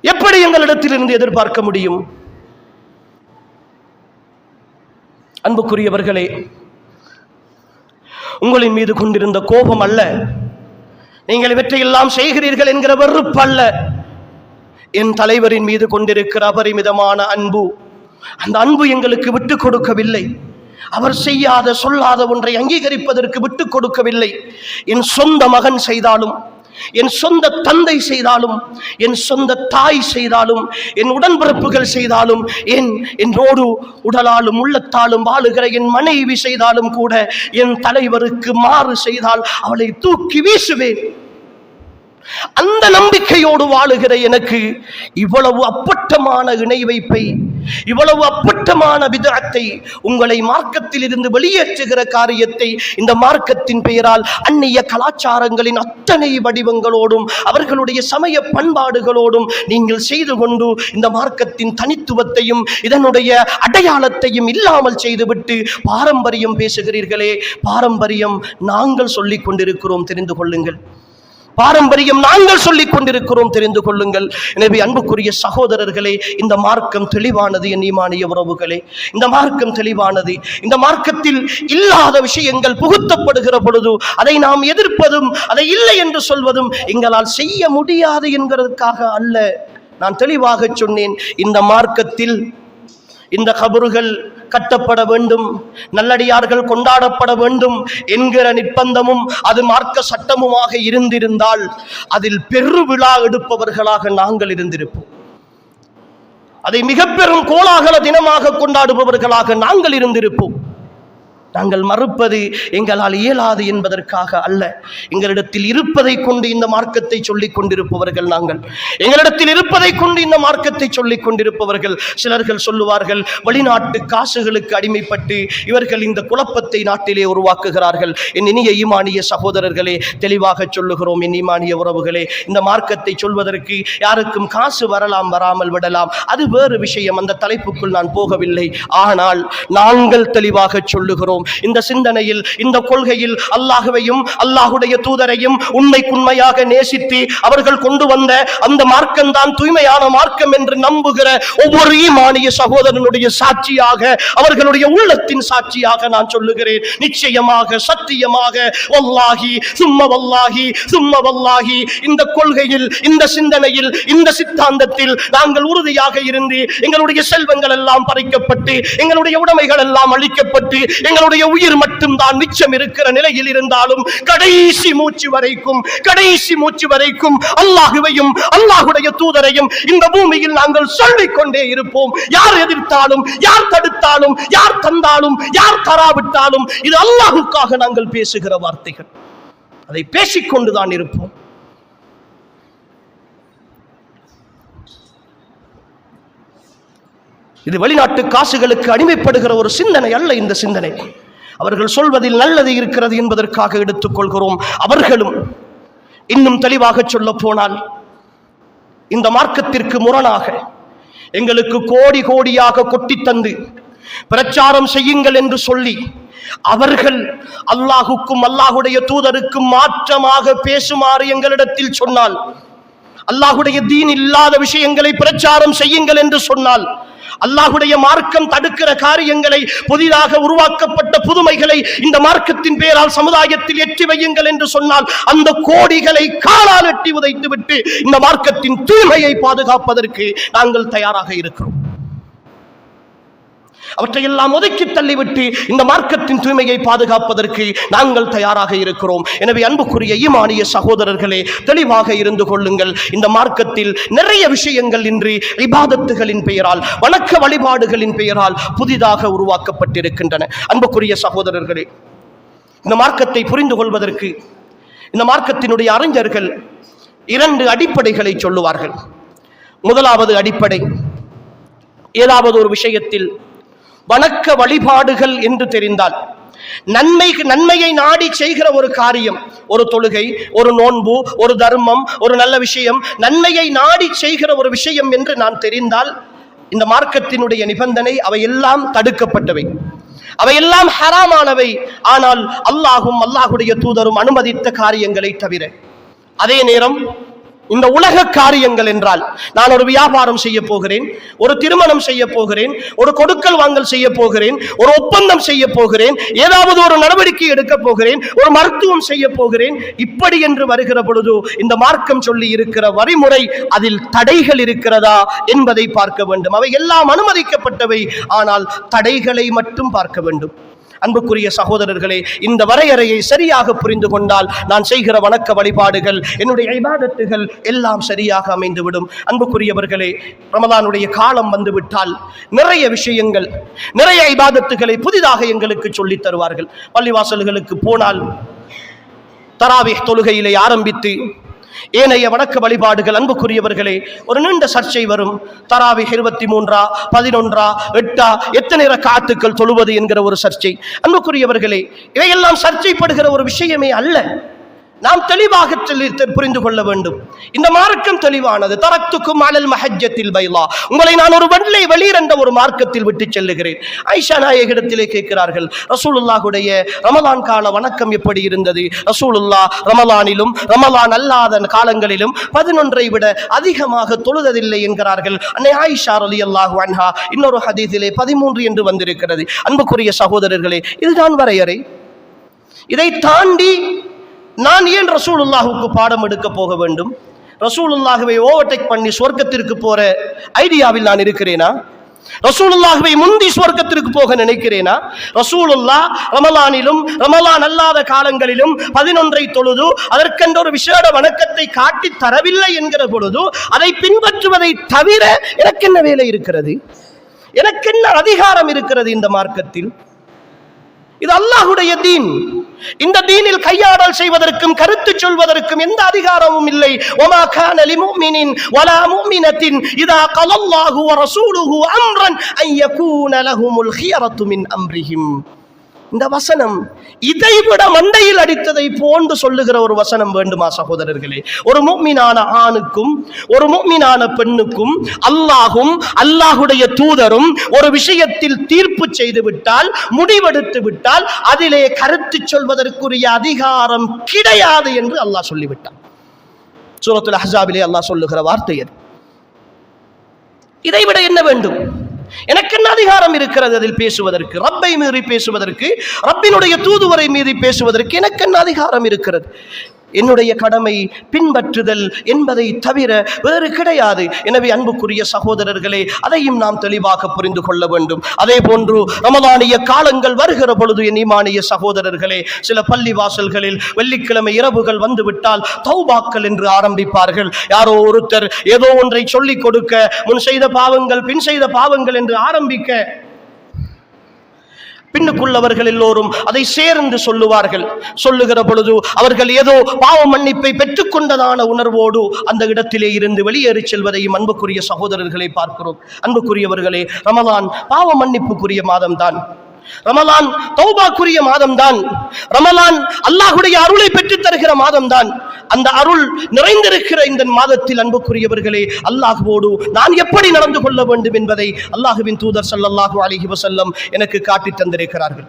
எப்படி எங்களிடத்தில் இருந்து எதிர்பார்க்க முடியும்? அன்புக்குரியவர்களே, உங்களின் மீது கொண்டிருந்த கோபம் அல்ல, நீங்கள் இவற்றையெல்லாம் செய்கிறீர்கள் என்கிற வெறுப்பு அல்ல, என் தலைவரின் மீது கொண்டிருக்கிற அபரிமிதமான அன்பு. அந்த அன்பு எங்களுக்கு விட்டுக் கொடுக்கவில்லை. அவர் செய்யாத சொல்லாத ஒன்றை அங்கீகரிப்பதற்கு விட்டுக் கொடுக்கவில்லை. என் சொந்த மகன் செய்தாலும், என் சொந்த தந்தை செய்தாலும், என் சொந்த தாய் செய்தாலும், என் உடன்பிறப்புகள் செய்தாலும், என்னோடு உடலாலும் உள்ளத்தாலும் வாழுகிற என் மனைவி செய்தாலும் கூட, என் தலைவருக்கு மாறு செய்தால் அவளை தூக்கி வீசுவேன். அந்த நம்பிக்கையோடு வாழுகிற எனக்கு இவ்வளவு அப்பட்டமான இணை வைப்பை, இவ்வளவு அப்பட்டமான பிதஅத்தை, உங்களை மார்க்கத்தில் இருந்து வெளியேற்றுகிற காரியத்தை இந்த மார்க்கத்தின் பெயரால் அந்நிய கலாச்சாரங்களின் அத்தனை வடிவங்களோடும் அவர்களுடைய சமய பண்பாடுகளோடும் நீங்கள் செய்து கொண்டு இந்த மார்க்கத்தின் தனித்துவத்தையும் இதனுடைய அடையாளத்தையும் இல்லாமல் செய்துவிட்டு பாரம்பரியம் பேசுகிறீர்களே, பாரம்பரியம் நாங்கள் சொல்லிக் கொண்டிருக்கிறோம், தெரிந்து கொள்ளுங்கள். பாரம்பரியம் நாங்கள் சொல்லிக் கொண்டிருக்கிறோம், தெரிந்து கொள்ளுங்கள். எனவே அன்புக்குரிய சகோதரர்களே, இந்த மார்க்கம் தெளிவானது. என் ஈமானிய உறவுகளே, இந்த மார்க்கம் தெளிவானது. இந்த மார்க்கத்தில் இல்லாத விஷயங்கள் புகுத்தப்படுகிற பொழுது அதை நாம் எதிர்ப்பதும், அதை இல்லை என்று சொல்வதும் எங்களால் செய்ய முடியாது என்கிறதுக்காக அல்ல. நான் தெளிவாக சொன்னேன், இந்த மார்க்கத்தில் இந்த கபறுகள் கட்டப்பட வேண்டும், நல்லடியார்கள் கொண்டாடப்பட வேண்டும் என்கிற நிர்பந்தமும் அது மார்க்க சட்டமுமாக இருந்திருந்தால் அதில் பெருவிழா எடுப்பவர்களாக நாங்கள் இருந்திருப்போம். அதை மிக பெரும் கோலாகல தினமாக கொண்டாடுபவர்களாக நாங்கள் இருந்திருப்போம். நாங்கள் மறுப்பது எங்களால் இயலாது என்பதற்காக அல்ல. எங்களிடத்தில் இருப்பதை கொண்டு இந்த மார்க்கத்தை சொல்லிக் கொண்டிருப்பவர்கள் நாங்கள். எங்களிடத்தில் இருப்பதை கொண்டு இந்த மார்க்கத்தை சொல்லிக் கொண்டிருப்பவர்கள். சிலர்கள் சொல்லுவார்கள், வெளிநாட்டு காசுகளுக்கு அடிமைப்பட்டு இவர்கள் இந்த குழப்பத்தை நாட்டிலே உருவாக்குகிறார்கள். என் இனிய ஈமானிய சகோதரர்களே, தெளிவாக சொல்லுகிறோம், என் ஈமானிய உறவுகளே, இந்த மார்க்கத்தை சொல்வதற்கு யாருக்கும் காசு வரலாம், வராமல் விடலாம், அது வேறு விஷயம். அந்த தலைப்புக்குள் நான் போகவில்லை. ஆனால் நாங்கள் தெளிவாக சொல்லுகிறோம், இருக்கிறோம். இந்த சிந்தனையில், இந்த கொள்கையில் அல்லாஹ்வையும் அல்லாஹுடைய தூதரையும் உண்மைக்குண்மையாக நேசித்து அவர்கள் கொண்டு வந்த அந்த மார்க்கம் தான் தூய்மையான மார்க்கம் என்று நம்புகிற ஒவ்வொரு ஈமானிய சகோதரனுடைய சாட்சியாக, அவர்களுடைய உள்ளத்தின் சாட்சியாக நான் சொல்லுகிறேன், நிச்சயமாக சத்தியமாக வல்லாஹி சும்ம வல்லாஹி சும்ம வல்லாஹி இந்த கொள்கையில், இந்த சிந்தனையில், இந்த சித்தாந்தத்தில் நாங்கள் உறுதியாக இருந்து எங்களுடைய செல்வங்கள் எல்லாம் பறிக்கப்பட்டு, எங்களுடைய உடைமைகள் எல்லாம் அழிக்கப்பட்டு, எங்களுடைய உயிர் மட்டும்தான் மிச்சம் இருக்கிற நிலையில் இருந்தாலும் கடைசி மூச்சு வரைக்கும் அல்லாஹ்வையும் அல்லாஹுடைய தூதரையும் இந்த பூமியில் நாங்கள் சொல்லிக் கொண்டே இருப்போம். யார் எதிர்த்தாலும், யார் தடுத்தாலும், யார் தந்தாலும், யார் தராவிட்டாலும் இது அல்லாஹுக்காக நாங்கள் பேசுகிற வார்த்தைகள். அதை பேசிக்கொண்டுதான் இருப்போம். இது வெளிநாட்டு காசுகளுக்கு அடிமைப்படுகிற ஒரு சிந்தனை அல்ல. இந்த சிந்தனை அவர்கள் சொல்வதில் நல்லது இருக்கிறது என்பதற்காக எடுத்துக்கொள்கிறோம். அவர்களும் இன்னும் தெளிவாக சொல்ல போனால் இந்த மார்க்கத்திற்கு முரணாக எங்களுக்கு கோடி கோடியாக கொட்டி தந்து பிரச்சாரம் செய்யுங்கள் என்று சொல்லி அவர்கள் அல்லாஹுக்கும் அல்லாஹுடைய தூதருக்கும் மாற்றமாக பேசுமாறு எங்களிடத்தில் சொன்னால், அல்லாஹுடைய தீன் இல்லாத விஷயங்களை பிரச்சாரம் செய்யுங்கள் என்று சொன்னால், அல்லாஹுடைய மார்க்கம் தடுக்கிற காரியங்களை, புதிதாக உருவாக்கப்பட்ட புதுமைகளை இந்த மார்க்கத்தின் பேரால் சமுதாயத்தில் எட்டி வையுங்கள் என்று சொன்னால், அந்த கோடிகளை காலால் எட்டி உதைத்துவிட்டு இந்த மார்க்கத்தின் தூய்மையை பாதுகாப்பதற்கு நாங்கள் தயாராக இருக்கிறோம். அவற்றையெல்லாம் ஒதுக்கி தள்ளிவிட்டு இந்த மார்க்கத்தின் தூய்மையை பாதுகாப்பதற்கு நாங்கள் தயாராக இருக்கிறோம். எனவே அன்புக்குரிய ஈமானிய சகோதரர்களே, தெளிவாக இருந்து கொள்ளுங்கள். இந்த மார்க்கத்தில் நிறைய விஷயங்கள் இன்று இபாதத்துகளின் பெயரால், வணக்க வழிபாடுகளின் பெயரால் புதிதாக உருவாக்கப்பட்டிருக்கின்றன. அன்புக்குரிய சகோதரர்களே, இந்த மார்க்கத்தை புரிந்து கொள்வதற்கு இந்த மார்க்கத்தினுடைய அறிஞர்கள் 2 அடிப்படைகளை சொல்லுவார்கள். முதலாவது அடிப்படை, ஏதாவது ஒரு விஷயத்தில் வணக்க வழிபாடுகள் என்று தெரிந்தால், நன்மையை நாடி செய்கிற ஒரு காரியம், ஒரு தொழுகை, ஒரு நோன்பு, ஒரு தர்மம், ஒரு நல்ல விஷயம், நன்மையை நாடி செய்கிற ஒரு விஷயம் என்று நான் தெரிந்தால், இந்த மார்க்கத்தினுடைய நிபந்தனை அவையெல்லாம் தடுக்கப்பட்டவை, அவையெல்லாம் ஹராமானவை. ஆனால் அல்லாஹும் அல்லாஹுடைய தூதரும் அனுமதித்த காரியங்களை தவிர. அதே நேரம் இந்த உலக காரியங்கள் என்றால், நான் ஒரு வியாபாரம் செய்ய போகிறேன், ஒரு திருமணம் செய்ய போகிறேன், ஒரு கொடுக்கல் வாங்கல் செய்ய போகிறேன், ஒரு ஒப்பந்தம் செய்ய போகிறேன், ஏதாவது ஒரு நடவடிக்கை எடுக்க போகிறேன், ஒரு மருத்துவம் செய்ய போகிறேன், இப்படி என்று வருகிற பொழுது இந்த மார்க்கம் சொல்லி இருக்கிற வழிமுறை, அதில் தடைகள் இருக்கிறதா என்பதை பார்க்க வேண்டும். அவை எல்லாம் அனுமதிக்கப்பட்டவை, ஆனால் தடைகளை மட்டும் பார்க்க வேண்டும். அன்புக்குரிய சகோதரர்களே, இந்த வரையறையை சரியாக புரிந்து கொண்டால் நான் செய்கிற வணக்க வழிபாடுகள், என்னுடைய இபாதத்துகள் எல்லாம் சரியாக அமைந்துவிடும். அன்புக்குரியவர்களே, ரமலானுடைய காலம் வந்துவிட்டால் நிறைய விஷயங்கள், நிறைய இபாதத்துகளை புதிதாக எங்களுக்கு சொல்லித் தருவார்கள். பள்ளிவாசல்களுக்கு போனால் தராவீஹ் தொழுகையிலே ஆரம்பித்து ஏனைய வணக்க வழிபாடுகள், அன்புக்குரியவர்களே, ஒரு நீண்ட சர்ச்சை வரும். தராவீஹ் 23 11 8 எத்தனை ரக்காத்துக்கள் தொழுவது என்கிற ஒரு சர்ச்சை. அன்புக்குரியவர்களே, இவையெல்லாம் சர்ச்சைப்படுகிற ஒரு விஷயமே அல்ல. நாம் தெளிவாக புரிந்து கொள்ள வேண்டும். இந்த மார்க்கம் தெளிவானது. தரக்துக்கும் அலல் மஹஜ்ஜத்தில் பைலா, உங்களை நான் ஒரு வெள்ளை வெளிர் என்ற ஒரு மார்க்கத்தில் விட்டு செல்லுகிறேன். ஆயிஷா நாயகிடத்திலே கேட்கிறார்கள், ரசூலுல்லாஹுடைய ரமலான் கால வணக்கம் எப்படி இருந்தது? ரசூலுல்லாஹ் ரமலானிலும் ரமலான் அல்லாத காலங்களிலும் 11ஐ விட அதிகமாக தொழுததில்லை என்கிறார்கள். அன்னை ஆயிஷா ரலியல்லாஹு அன்ஹா. இன்னொரு ஹதீஸிலே 13 என்று வந்திருக்கிறது. அன்புக்குரிய சகோதரர்களே, இதுதான் வரையறை. இதை தாண்டி நான் ஏன் ரசூலுல்லாஹுக்கு பாடம் எடுக்க போக வேண்டும்? ரசூலுல்லாஹுவை ஓவர்டேக் பண்ணி சொர்க்கத்திற்கு போற ஐடியாவில் நான் இருக்கிறேனா? ரசூலுல்லாஹுவை முந்தி சொர்க்கத்திற்கு போக நினைக்கிறேனா? ரசூலுல்லாஹ் ரமலானிலும் ரமலான் அல்லாத காலங்களிலும் 11ஐ தொழுது அதற்கென்ற ஒரு விசேட வணக்கத்தை காட்டி தரவில்லை என்கிற பொழுது அதை பின்பற்றுவதை தவிர எனக்கு என்ன வேலை இருக்கிறது? எனக்கு என்ன அதிகாரம் இருக்கிறது இந்த மார்க்கத்தில்? இது அல்லாஹுடைய தீன். இந்த தீனில் கையாடல் செய்வதற்கும் கருத்து சொல்வதற்கும் எந்த அதிகாரமும் இல்லை. வமா கான லிமுமினின் வலா முமினத்தின் இதா கலல்லாஹு வ ரசூலுஹு அம்ரன் அன் யகூன லஹுமுல் ஹியரத்து மின் அம்ரிஹிம். இந்த வசனம் இதைவிட மண்டையில் அடித்ததை போன்று சொல்லுகிற ஒரு வசனம் வேண்டுமா சகோதரர்களே? ஒரு முஃமினான ஆணுக்கும் ஒரு முஃமினான பெண்ணுக்கும் அல்லாஹும் அல்லாஹுடைய தூதரும் ஒரு விஷயத்தில் தீர்ப்பு செய்து விட்டால், முடிவெடுத்து விட்டால், அதிலே கருத்து சொல்வதற்குரிய அதிகாரம் கிடையாது என்று அல்லாஹ் சொல்லிவிட்டான். சூரத்துல் அஹ்ஸாபிலே அல்லாஹ் சொல்லுகிற வார்த்தை அது. இதைவிட என்ன வேண்டும்? எனக்கு என்ன அதிகாரம் இருக்கிறது அதில் பேசுவதற்கு? ரப்பை மீறி பேசுவதற்கு, ரப்பினுடைய தூதுவரை மீறி பேசுவதற்கு எனக்கு என்ன அதிகாரம் இருக்கிறது? என்னுடைய கடமை பின்பற்றுதல் என்பதை தவிர வேறு கிடையாது. எனவே அன்புக்குரிய சகோதரர்களே, அதையும் நாம் தெளிவாக புரிந்து கொள்ள வேண்டும். அதே போன்று ரமலானிய காலங்கள் வருகிற பொழுது என் ஈமானிய சகோதரர்களே, சில பள்ளி வாசல்களில் வெள்ளிக்கிழமை இரவுகள் வந்துவிட்டால் தௌபாக்கள் என்று ஆரம்பிப்பார்கள். யாரோ ஒருத்தர் ஏதோ ஒன்றை சொல்லிக் கொடுக்க, முன் செய்த பாவங்கள் பின் செய்த பாவங்கள் என்று ஆரம்பிக்க, பின்னுக்குள்ளவர்கள் எல்லோரும் அதை சேர்ந்து சொல்லுவார்கள். சொல்லுகிற பொழுது அவர்கள் ஏதோ பாவ மன்னிப்பை பெற்றுக்கொண்டதான உணர்வோடு அந்த இடத்திலே இருந்து வெளியேறி செல்வதையும் அன்புக்குரிய சகோதரர்களை பார்க்கிறோம். அன்புக்குரியவர்களே, ரமலான் பாவ மன்னிப்புக்குரிய மாதம்தான். ரமலான் தௌபாக்குரிய மாதம்தான். ரமலான் அல்லாஹ்வுடைய அருளை பெற்றுத் தருகிற மாதம்தான். அந்த அருள் நிறைந்திருக்கிற இந்த மாதத்தில் அன்புக்குரியவர்களே, அல்லாஹ்வோடு நான் எப்படி நடந்து கொள்ள வேண்டும் என்பதை அல்லாஹ்வின் தூதர் ஸல்லல்லாஹு அலைஹி வஸல்லம் எனக்கு காட்டித் தந்திருக்கிறார்கள்.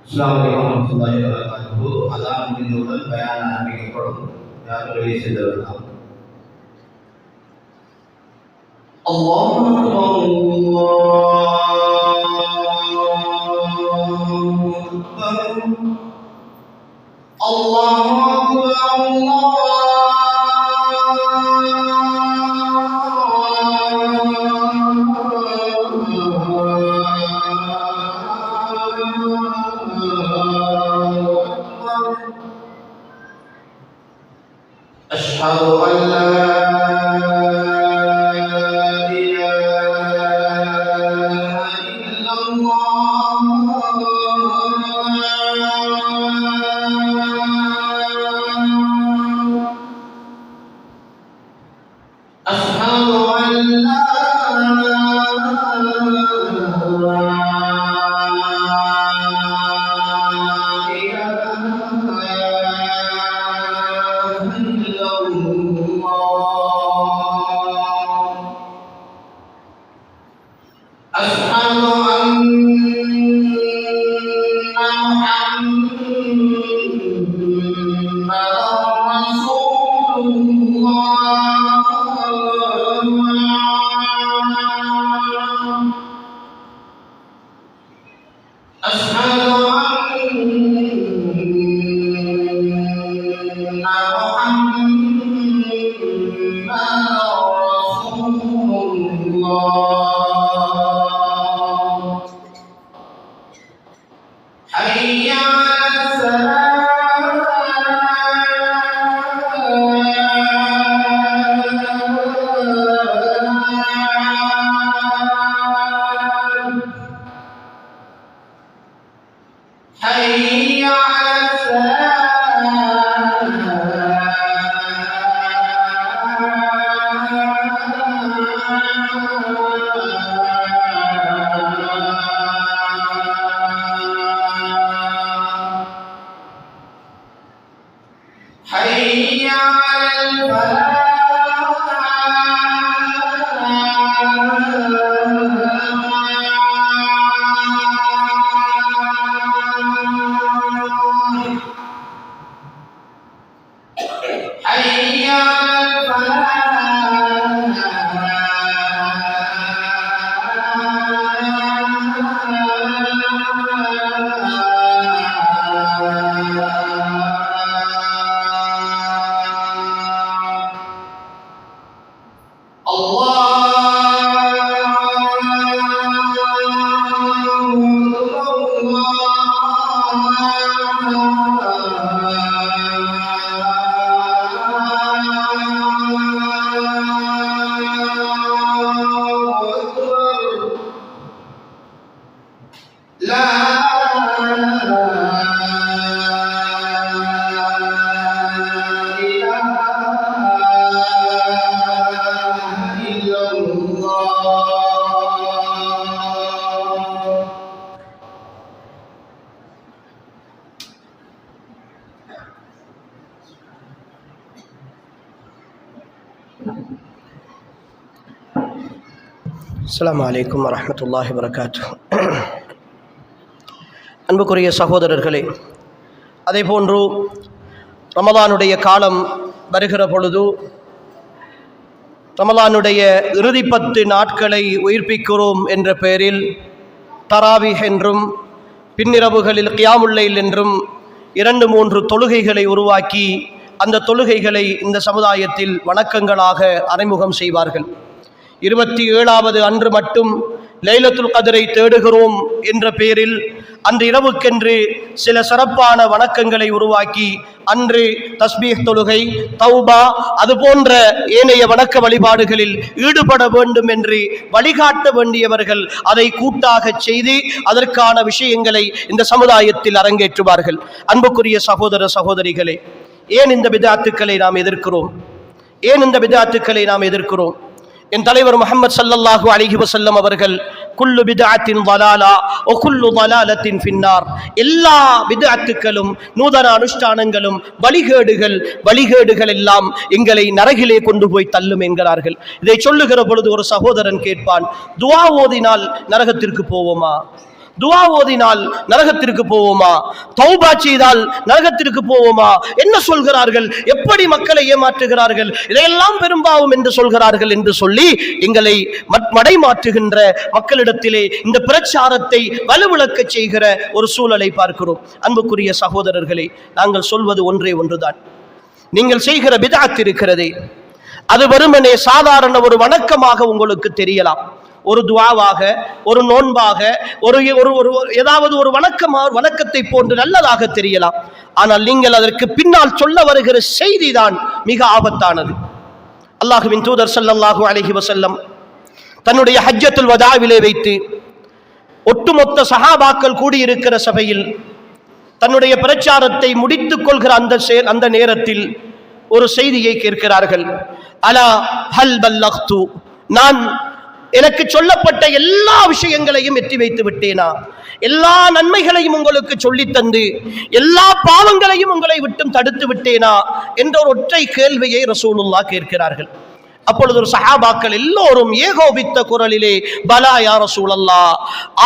அஸ்ஸலாமு அலைக்கும் வரஹ்மத்துல்லாஹி வபரகாத்துஹு. அல்லாஹ் முடிந்தவுடன் பயான் ஆரம்பிக்கப்படும். யாரும் வெளியே சென்று வரலாம். அல்லாஹு அக்பர், அல்லாஹு அக்பர், أشهد أن لا إله إلا الله أشهد أن لا அஸ்ஸலாமு அலைக்கும் வரஹ்மத்துல்லாஹி வபரகாத்துஹு. அன்புக்குரிய சகோதரர்களே, அதே போன்று ரமலானுடைய காலம் வருகிற பொழுது ரமலானுடைய இறுதி 10 நாட்களை உயிர்ப்பிக்கிறோம் என்ற பெயரில் தராவீஹ் என்றும் பின்னிரவுகளில் கியாமுல் லைல் என்றும் 2-3 தொழுகைகளை உருவாக்கி அந்த தொழுகைகளை இந்த சமுதாயத்தில் வணக்கங்களாக அறிமுகம் செய்வார்கள். 27வது அன்று மட்டும் லைலத்துல் கத்ரை தேடுகிறோம் என்ற பெயரில் அந்த இரவுக்கென்று சில சிறப்பான வணக்கங்களை உருவாக்கி அன்று தஸ்பீஹ் தொழுகை, தௌபா, அதுபோன்ற ஏனைய வணக்க வழிபாடுகளில் ஈடுபட வேண்டும் என்று வழிகாட்ட வேண்டியவர்கள் அதை கூட்டாக செய்து அதற்கான விஷயங்களை இந்த சமுதாயத்தில் அரங்கேற்றுவார்கள். அன்புக்குரிய சகோதர சகோதரிகளே, ஏன் இந்த பித்அத்துக்களை நாம் எதிர்க்கிறோம்? என் தலைவர் முஹம்மது ஸல்லல்லாஹு அலைஹி வஸல்லம் அவர்கள் குல்லு பித்அத்தின் ضلاலா வ குல்லு ضلالத்தின் ஃபின்னார், எல்லா பித்அத்துக்களும் நூதன அனுஷ்டானங்களும் வழிகேடுகள் எல்லாம் எங்களை நரகிலே கொண்டு போய் தள்ளும் என்கிறார்கள். இதை சொல்லுகிற பொழுது ஒரு சகோதரன் கேட்பான், துஆ ஓதினால் நரகத்திற்கு போவோமா? துஆ ஓதினால் நரகத்திற்கு போவோமா? தௌபா செய்தால் நரகத்திற்கு போவோமா? என்ன சொல்கிறார்கள்? எப்படி மக்களை ஏமாற்றுகிறார்கள்? இதையெல்லாம் பெரும்பாவம் என்று சொல்கிறார்கள் என்று சொல்லி எங்களை மடைமாற்றுகின்ற மக்களிடத்திலே இந்த பிரச்சாரத்தை வலுவிழக்க செய்கிற ஒரு சூழலை பார்க்கிறோம். அன்புக்குரிய சகோதரர்களே, நாங்கள் சொல்வது ஒன்றே ஒன்றுதான். நீங்கள் செய்கிற பித்அத் இருக்கிறதே, அது வெறுமனே சாதாரண ஒரு வணக்கமாக உங்களுக்கு தெரியலாம். ஒரு துஆவாக, ஒரு நோன்பாக, ஏதாவது ஒரு வணக்கத்தை போன்று நல்லதாக தெரியலாம். ஆனால் நீங்கள் அதற்கு பின்னால் சொல்ல வருகிற செய்தி தான் மிக ஆபத்தானது. அல்லாஹ்வின் தூதர் ஸல்லல்லாஹு அலைஹி வஸல்லம் தன்னுடைய ஹஜ்ஜத்துல் வதாவிலே வைத்து ஒட்டுமொத்த சஹாபாக்கள் கூடியிருக்கிற சபையில் தன்னுடைய பிரச்சாரத்தை முடித்துக் கொள்கிற அந்த நேரத்தில் ஒரு செய்தியை கேட்கிறார்கள். அலா ஹல் பல்லக்து, நான் எனக்கு சொல்லப்பட்ட எல்லா விஷயங்களையும் எட்டி வைத்து விட்டேனா? எல்லா நன்மைகளையும் உங்களுக்கு சொல்லித் தந்து எல்லா பாவங்களையும் உங்களை விட்டும் தடுத்து விட்டேனா என்ற ஒரு ஒற்றை கேள்வியை ரசூலுல்லாஹ் கேட்கிறார்கள். அப்பொழுது ஒரு சஹாபாக்கள் எல்லோரும் ஏகோபித்த குரலிலே, பலா யா ரசூலல்லாஹ்,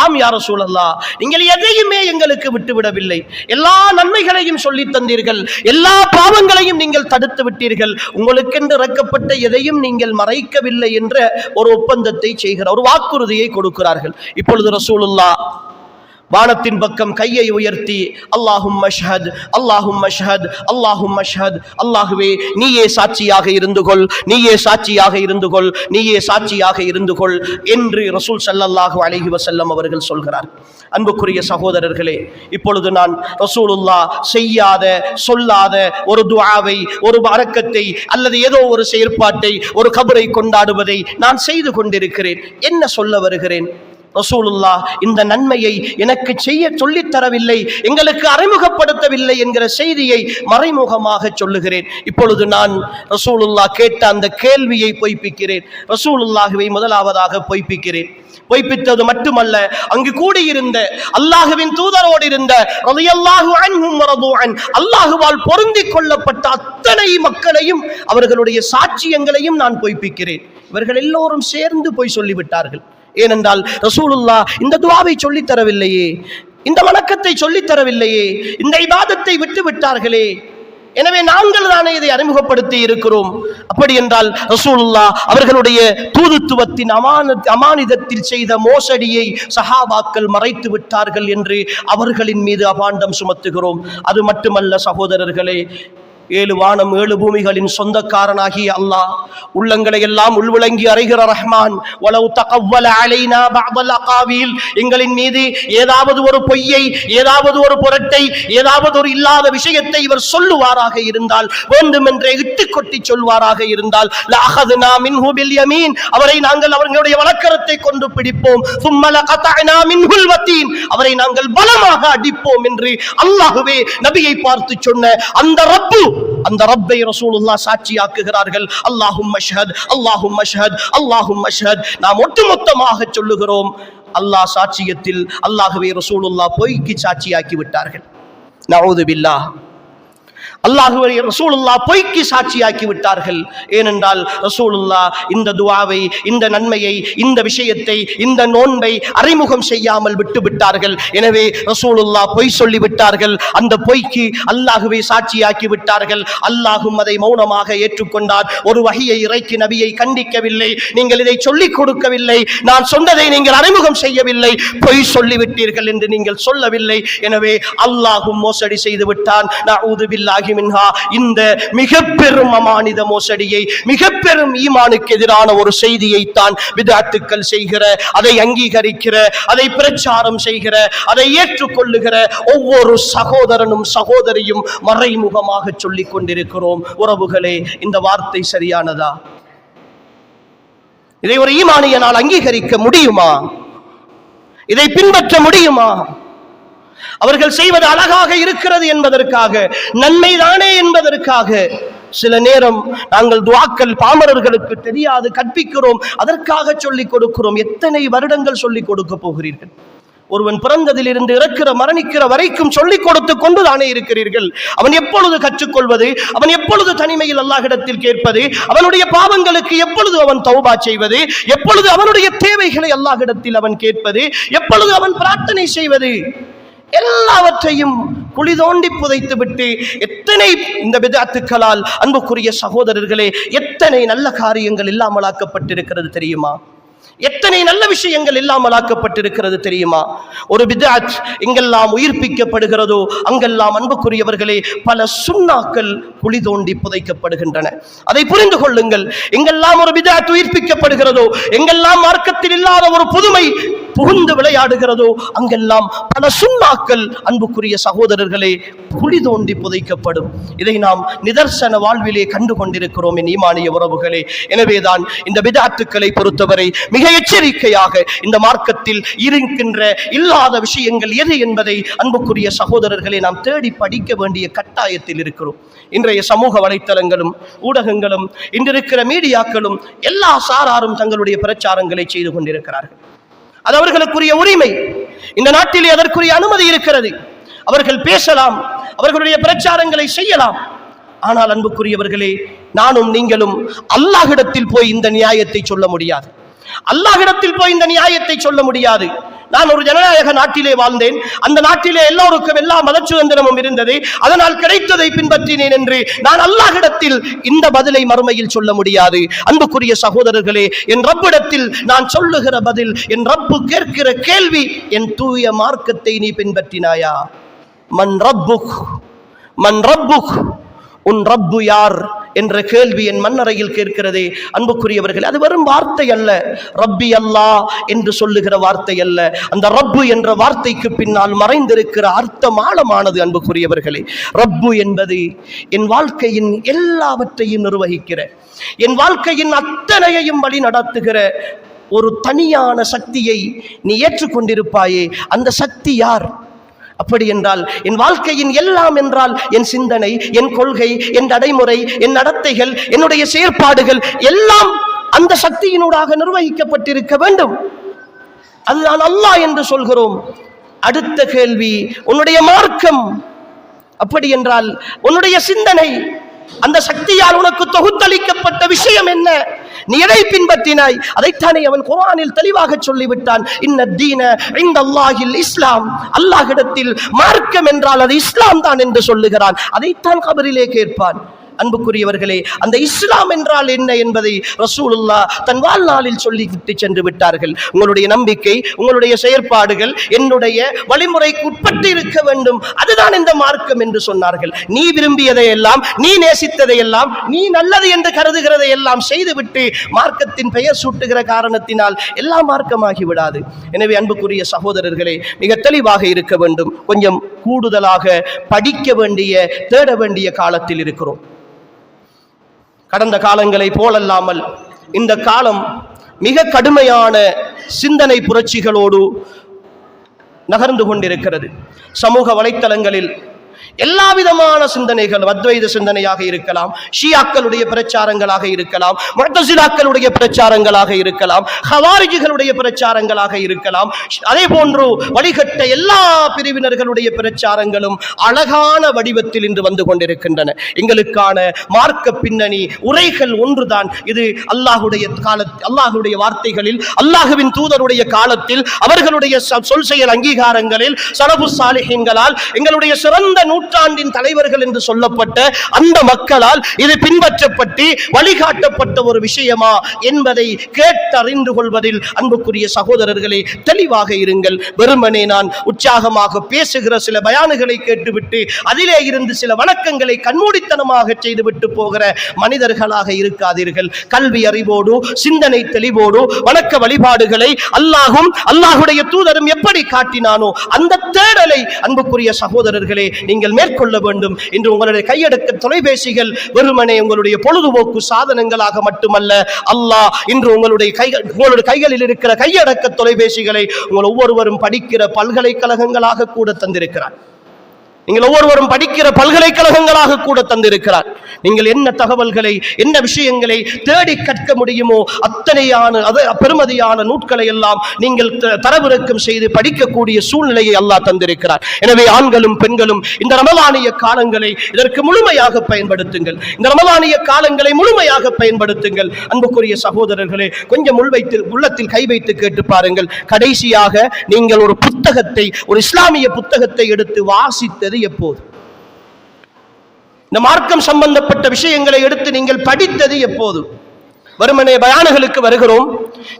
ஆம் யா ரசூலல்லாஹ், நீங்கள் எதையுமே எங்களுக்கு விட்டுவிடவில்லை, எல்லா நன்மைகளையும் சொல்லி தந்தீர்கள், எல்லா பாவங்களையும் நீங்கள் தடுத்து விட்டீர்கள், உங்களுக்கென்று இறக்கப்பட்ட எதையும் நீங்கள் மறைக்கவில்லை என்ற ஒரு ஒப்பந்தத்தை செய்கிற ஒரு வாக்குறுதியை கொடுக்கிறார்கள். இப்பொழுது ரசூலுல்லாஹ் வானத்தின் பக்கம் கையை உயர்த்தி அல்லாஹும் மஷ்ஹத், அல்லாஹும் மஷ்ஹத், அல்லாஹும் மஷ்ஹத், அல்லாஹுவே நீயே சாட்சியாக இருந்து கொள், நீயே சாட்சியாக இருந்து கொள், நீயே சாட்சியாக இருந்து கொள் என்று ரசூல் ஸல்லல்லாஹு அலைஹி வஸல்லம் அவர்கள் சொல்கிறார். அன்புக்குரிய சகோதரர்களே, இப்பொழுது நான் ரசூலுல்லாஹ் செய்யாத சொல்லாத ஒரு துஆவை, ஒரு பரக்கத்தை அல்லது ஏதோ ஒரு செயற்பாட்டை, ஒரு கபரை கொண்டாடுவதை நான் செய்து கொண்டிருக்கிறேன். என்ன சொல்ல வருகிறேன்? ரசூலுல்லாஹ் இந்த நன்மையை எனக்கு செய்ய சொல்லித் தரவில்லை, எங்களுக்கு அறிமுகப்படுத்தவில்லை என்கிற செய்தியை மறைமுகமாக சொல்லுகிறேன். இப்பொழுது நான் ரசூலுல்லாஹ் கேட்ட அந்த கேள்வியை பொய்ப்பிக்கிறேன். ரசூலுல்லாஹ்வை முதலாவதாக பொய்ப்பிக்கிறேன். பொய்ப்பித்தது மட்டுமல்ல, அங்கு கூடியிருந்த அல்லாஹுவின் தூதரோடு இருந்த ரலியல்லாஹு அன்ஹும் வரது அன், அல்லாஹுவால் பொருந்திக் கொள்ளப்பட்ட அத்தனை மக்களையும் அவர்களுடைய சாட்சியங்களையும் நான் பொய்ப்பிக்கிறேன். இவர்கள் எல்லோரும் சேர்ந்து போய் சொல்லிவிட்டார்கள். ஏனென்றால் ரசூலுல்லாஹ் இந்த துஆவை சொல்லித் தரவில்லையே, இந்த வணக்கத்தை சொல்லித் தரவில்லையே, இந்த இபாதத்தை விட்டு விட்டார்களே, எனவே நாங்கள் தானே இதை அறிமுகப்படுத்தி இருக்கிறோம். அப்படி என்றால் ரசூலுல்லாஹ் அவர்களுடைய தூதுத்துவத்தின் அமானிதத்தில் செய்த மோசடியை சஹாபாக்கள் மறைத்து விட்டார்கள் என்று அவர்களின் மீது அபாண்டம் சுமத்துகிறோம். அது மட்டுமல்ல சகோதரர்களே, 7 வானம் 7 பூமிகளின் சொந்தக்காரனாகிய அல்லாஹ், உள்ளங்களை எல்லாம் உள்விளங்கி அறிகிற ரஹ்மான், வலவு தகவ்வல அலைனா பஅதல் அகாவில், எங்களின் மீது ஏதாவது ஒரு பொய்யை, ஏதாவது ஒரு புரட்டை, ஏதாவது ஒரு இல்லாத விஷயத்தை இவர் சொல்லுவாராக இருந்தால், வேண்டுமென்றே இட்டு கொட்டி சொல்வாராக இருந்தால், லஅഖذனா மின்ஹு பில் யமீன், அவரை நாங்கள் அவர்களுடைய வலக்கரத்தை கொண்டு பிடிப்போம், ثم لقطعنا منه الوتين, அவரை நாங்கள் பலமாக அடிப்போம் என்று அல்லாஹ்வே நபியை பார்த்து சொன்ன அந்த ரப்பை ரசூலுல்லாஹ் சாட்சியாக்குகிறார்கள். அல்லாஹும் மஷ்ஹத், அல்லாஹும் மஷ்ஹத், அல்லாஹும் மஷ்ஹத். நாம் ஒட்டுமொத்தமாக சொல்லுகிறோம், அல்லாஹ் சாட்சியத்தில் அல்லாஹ்வே ரசூலுல்லாஹ் பொய்க்கு சாட்சியாக்கி விட்டார்கள். நஊது பில்லாஹ். அல்லாஹ்வுடைய ரசூலுல்லாஹ் பொய்க்கு சாட்சியாக்கி விட்டார்கள். ஏனென்றால் ரசூலுல்லாஹ் இந்த துஆவை, இந்த நன்மையை, இந்த விஷயத்தை, இந்த நோன்பை அறிமுகம் செய்யாமல் விட்டு விட்டார்கள். எனவே ரசூலுல்லாஹ் பொய் சொல்லி விட்டார்கள். அந்த பொய்க்கு அல்லாஹ்வை சாட்சியாக்கி விட்டார்கள். அல்லாஹ்வும் அதை மௌனமாக ஏற்றுக்கொண்டார். ஒரு வஹியை இறக்கி நபியை கண்டிக்கவில்லை, நீங்கள் இதை சொல்லிக் கொடுக்கவில்லை, நான் சொன்னதை நீங்கள் அறிமுகம் செய்யவில்லை, பொய் சொல்லிவிட்டீர்கள் என்று நீங்கள் சொல்லவில்லை. எனவே அல்லாஹ்வும் மோசடி செய்து விட்டான். நஊது பில்லாஹி மின்ஹா. இந்த மிக பெரும் அமானித மோசடியை, மிக பெரும் ஈமானுக்கு எதிரான ஒரு செய்தியை தான் பித்அத்துக்கள் செய்கிற, அதை அங்கீகரிக்கிற, அதை பிரச்சாரம் செய்கிற, அதை ஏற்றுக்கொள்ளுகிற ஒவ்வொரு சகோதரனும் சகோதரியும் மறைமுகமாக சொல்லிக் கொண்டிருக்கிறோம். உறவுகளே, இந்த வார்த்தை சரியானதா? இதை ஒரு ஈமானியனால் அங்கீகரிக்க முடியுமா? இதை பின்பற்ற முடியுமா? அவர்கள் செய்வது அழகாக இருக்கிறது என்பதற்காக, நன்மைதானே என்பதற்காக சில நேரம் நாங்கள் துஆக்கள் பாமரர்களுக்கு தெரியாது கற்பிக்கிறோம், அதற்காக சொல்லிக் கொடுக்கிறோம். எத்தனை வருடங்கள் சொல்லிக் கொடுக்க போகிறீர்கள்? ஒருவன் பிறந்ததிலிருந்து இறக்கிற மரணிக்கிற வரைக்கும் சொல்லிக் கொடுத்து கொண்டுதானே இருக்கிறீர்கள். அவன் எப்பொழுது கற்றுக்கொள்வது? அவன் எப்பொழுது தனிமையில் அல்லாஹ்விடத்தில் கேட்பது? அவனுடைய பாவங்களுக்கு எப்பொழுது அவன் தௌபா செய்வது? எப்பொழுது அவனுடைய தேவைகளை அல்லாஹ்விடத்தில் அவன் கேட்பது? எப்பொழுது அவன் பிரார்த்தனை செய்வது? எல்லாவற்றையும் குழி தோண்டி புதைத்து விட்டு எத்தனை இந்த பித்அத்துக்களால் அன்புக்குரிய சகோதரர்களே எத்தனை நல்ல காரியங்கள் இல்லாமலாக்கப்பட்டிருக்கிறது தெரியுமா? எத்தனை நல்ல விஷயங்கள் இல்லாமலாக்கப்பட்டிருக்கிறது தெரியுமா? ஒரு பித்அத் எங்கெல்லாம் உயிர்ப்பிக்கப்படுகிறதோ அங்கெல்லாம் அன்புக்குரியவர்களே பல சுன்னாக்கள் குழி தோண்டி புதைக்கப்படுகின்றன. அதை புரிந்து கொள்ளுங்கள். எங்கெல்லாம் ஒரு பித்அத் உயிர்ப்பிக்கப்படுகிறதோ, எங்கெல்லாம் மார்க்கத்தில் இல்லாத ஒரு புதுமை புகுந்து விளையாடுகிறதோ அங்கெல்லாம் பல சுன்னாக்கள் அன்புக்குரிய சகோதரர்களே குழி தோண்டி புதைக்கப்படும். இதை நாம் நிதர்சன வாழ்விலே கண்டு கொண்டிருக்கிறோம் என் ஈமானிய உறவுகளே. எனவேதான் இந்த பித்அத்துக்களை பொறுத்தவரை மிக எச்சரிக்கையாக இந்த மார்க்கத்தில் இருக்கின்ற இல்லாத விஷயங்கள் எது என்பதை அன்புக்குரிய சகோதரர்களை நாம் தேடி படிக்க வேண்டிய கட்டாயத்தில் இருக்கிறோம். இன்றைய சமூக வலைத்தளங்களும் ஊடகங்களும் இன்றிருக்கிற மீடியாக்களும் எல்லா சாராரும் தங்களுடைய பிரச்சாரங்களை செய்து கொண்டிருக்கிறார்கள். அது அவர்களுக்குரிய உரிமை. இந்த நாட்டிலே அதற்குரிய அனுமதி இருக்கிறது. அவர்கள் பேசலாம், அவர்களுடைய பிரச்சாரங்களை செய்யலாம். ஆனால் அன்புக்குரியவர்களே, நானும் நீங்களும் அல்லாஹ்விடத்தில் போய் இந்த நியாயத்தை சொல்ல முடியாது. அல்லாஹ்விடத்தில் போய் இந்த நியாயத்தை சொல்ல முடியாது. நான் ஒரு ஜனநாயக நாட்டிலே வாழ்ந்தேன். அந்த நாட்டிலே எல்லோருக்கும் எல்லா மத சுதந்திரமும் இருந்தது. அதனால் கிடைத்ததை பின்பற்றினேன் என்று நான் அல்லாஹ்விடத்தில் இந்த பதிலை மறுமையில் சொல்ல முடியாது. அன்புக்குரிய சகோதரர்களே, என் ரப்பிடத்தில் நான் சொல்லுகிற பதில், என் ரப்பு கேட்கிற கேள்வி, என் தூய மார்க்கத்தை நீ பின்பற்றினாயா? மன் ரப்புக், மன் ரப்புக், உன் ரப்பு யார் என்ற கேள்வி என் மண்ணறையில் கேட்கிறதே அன்புக்குரியவர்கள். அது வெறும் வார்த்தை அல்ல, ரப்பி அல்லாஹ் என்று சொல்லுகிற வார்த்தை அல்ல. அந்த ரப்பு என்ற வார்த்தைக்கு பின்னால் மறைந்திருக்கிற அர்த்தம் ஆழமானது அன்புக்குரியவர்களே. ரப்பு என்பது என் வாழ்க்கையின் எல்லாவற்றையும் நிர்வகிக்கிற, என் வாழ்க்கையின் அத்தனையையும் வழி நடத்துகிற ஒரு தனியான சக்தியை நீ ஏற்றுக்கொண்டிருப்பாயே, அந்த சக்தி யார்? அப்படி என்றால் என் வாழ்க்கையின் எல்லாம் என்றால் என் சிந்தனை, என் கொள்கை, என் நடைமுறை, என் நடத்தைகள், என்னுடைய செயற்பாடுகள் எல்லாம் அந்த சக்தியினூடாக நிர்வகிக்கப்பட்டிருக்க வேண்டும். அதுதான் அல்லாஹ் என்று சொல்கிறோம். அடுத்த கேள்வி, உன்னுடைய மார்க்கம். அப்படி என்றால் உன்னுடைய சிந்தனை, அந்த சக்தியால் உனக்கு தொகுத்தளிக்கப்பட்ட விஷயம் என்ன? நீ எதை பின்பற்றினாய்? அதைத்தானே அவன் குர்ஆனில் தெளிவாக சொல்லிவிட்டான். இன்ன தீன இன்தல்லாஹில் இஸ்லாம். அல்லாஹ்விடத்தில் மார்க்கம் என்றால் அது இஸ்லாம் தான் என்று சொல்லுகிறான். அதைத்தான் கபரிலே கேட்பான். அன்புக்குரியவர்களே, அந்த இஸ்லாம் என்றால் என்ன என்பதை ரசூலுல்லாஹ் தன் வாழ்நாளில் சொல்லிவிட்டு சென்று விட்டார்கள். உங்களுடைய நம்பிக்கை, உங்களுடைய செயற்பாடுகள் என்னுடைய வழிமுறைக்கு உட்பட்டு இருக்க வேண்டும், அதுதான் இந்த மார்க்கம் என்று சொன்னார்கள். நீ விரும்பியதை எல்லாம், நீ நேசித்ததை எல்லாம், நீ நல்லது என்று கருதுகிறதை எல்லாம் செய்துவிட்டு மார்க்கத்தின் பெயர் சூட்டுகிற காரணத்தினால் எல்லாம் மார்க்கமாகி விடாது. எனவே அன்புக்குரிய சகோதரர்களே, மிக தெளிவாக இருக்க வேண்டும். கொஞ்சம் கூடுதலாக படிக்க வேண்டிய, தேட வேண்டிய காலத்தில் இருக்கிறோம். கடந்த காலங்களை போலல்லாமல் இந்த காலம் மிக கடுமையான சிந்தனை புரட்சிகளோடு நகர்ந்து கொண்டிருக்கிறது. சமூக வலைத்தளங்களில் எல்லா விதமான சிந்தனைகள், அத்வைத சிந்தனையாக இருக்கலாம், ஷியாக்களுடைய பிரச்சாரங்களாக இருக்கலாம், முஅ்தஸிலாக்களுடைய பிரச்சாரங்களாக இருக்கலாம், ஹவாரிஜிகளுடைய பிரச்சாரங்களாக இருக்கலாம், அதே போன்று வழிகட்ட எல்லா பிரிவினர்களுடைய பிரச்சாரங்களும் அழகான வடிவத்தில் இன்று வந்து கொண்டிருக்கின்றன. எங்களுக்கான மார்க்க பின்னணி உரைகள் ஒன்றுதான். இது அல்லாஹுடைய காலத்தில், அல்லாஹுடைய வார்த்தைகளில், அல்லாஹுவின் தூதருடைய காலத்தில், அவர்களுடைய சொல் செயல் அங்கீகாரங்களில், ஸலஃபு ஸாலிஹீன்களால், எங்களுடைய சிறந்த நூற்றாண்டின் தலைவர்கள் என்று சொல்லப்பட்ட அந்த மக்களால் இது பின்பற்றப்பட்டு வழிகாட்டப்பட்ட ஒரு விஷயமா என்பதை கேட்டறிந்து கொள்வதில் அன்புக்குரிய சகோதரர்களே தெளிவாக இருங்கள். வெறுமனே நான் உற்சாகமாக பேசுகிற சில பயானுகளை கேட்டுவிட்டு அதிலே இருந்து சில வணக்கங்களை கண்மூடித்தனமாக செய்துவிட்டு போகிற மனிதர்களாக இருக்காதீர்கள். கல்வி அறிவோடு, சிந்தனை தெளிவோடு, வணக்க வழிபாடுகளை அல்லாஹும் அல்லாஹுடைய தூதரும் எப்படி காட்டினானோ அந்த தேடலை அன்புக்குரிய சகோதரர்களே நீங்கள் மேற்கொள்ள வேண்டும். இன்று உங்களுடைய கையடக்க தொலைபேசிகள் வெறுமனே உங்களுடைய பொழுதுபோக்கு சாதனங்களாக மட்டுமல்ல, அல்லாஹ் இன்று உங்களுடைய கைகளில் இருக்கிற கையடக்க தொலைபேசிகளை உங்கள் ஒவ்வொருவரும் படிக்கிற பல்கலைக்கழகங்களாக கூட தந்திருக்கிறார். நீங்கள் ஒவ்வொருவரும் படிக்கிற பல்கலைக்கழகங்களாக கூட தந்திருக்கிறார். நீங்கள் என்ன தகவல்களை, என்ன விஷயங்களை தேடி கற்க முடியுமோ அத்தனையான பெருமதியான நூட்களை எல்லாம் நீங்கள் தரவிறக்கம் செய்து படிக்கக்கூடிய சூழ்நிலையை அல்லாஹ் தந்திருக்கிறார். எனவே ஆண்களும் பெண்களும் இந்த ரமலானிய காலங்களை இதற்கு முழுமையாக பயன்படுத்துங்கள். இந்த ரமலானிய காலங்களை முழுமையாக பயன்படுத்துங்கள். அன்புக்குரிய சகோதரர்களே, கொஞ்சம் உள்ளத்தில் கை வைத்து கேட்டு பாருங்கள். கடைசியாக நீங்கள் ஒரு புத்தகத்தை, ஒரு இஸ்லாமிய புத்தகத்தை எடுத்து வாசித்தது எப்போது? இந்த மார்க்கம் சம்பந்தப்பட்ட விஷயங்களை எடுத்து நீங்கள் படித்தது எப்போது? வெறுமனே பயானுகளுக்கு வருகிறோம்,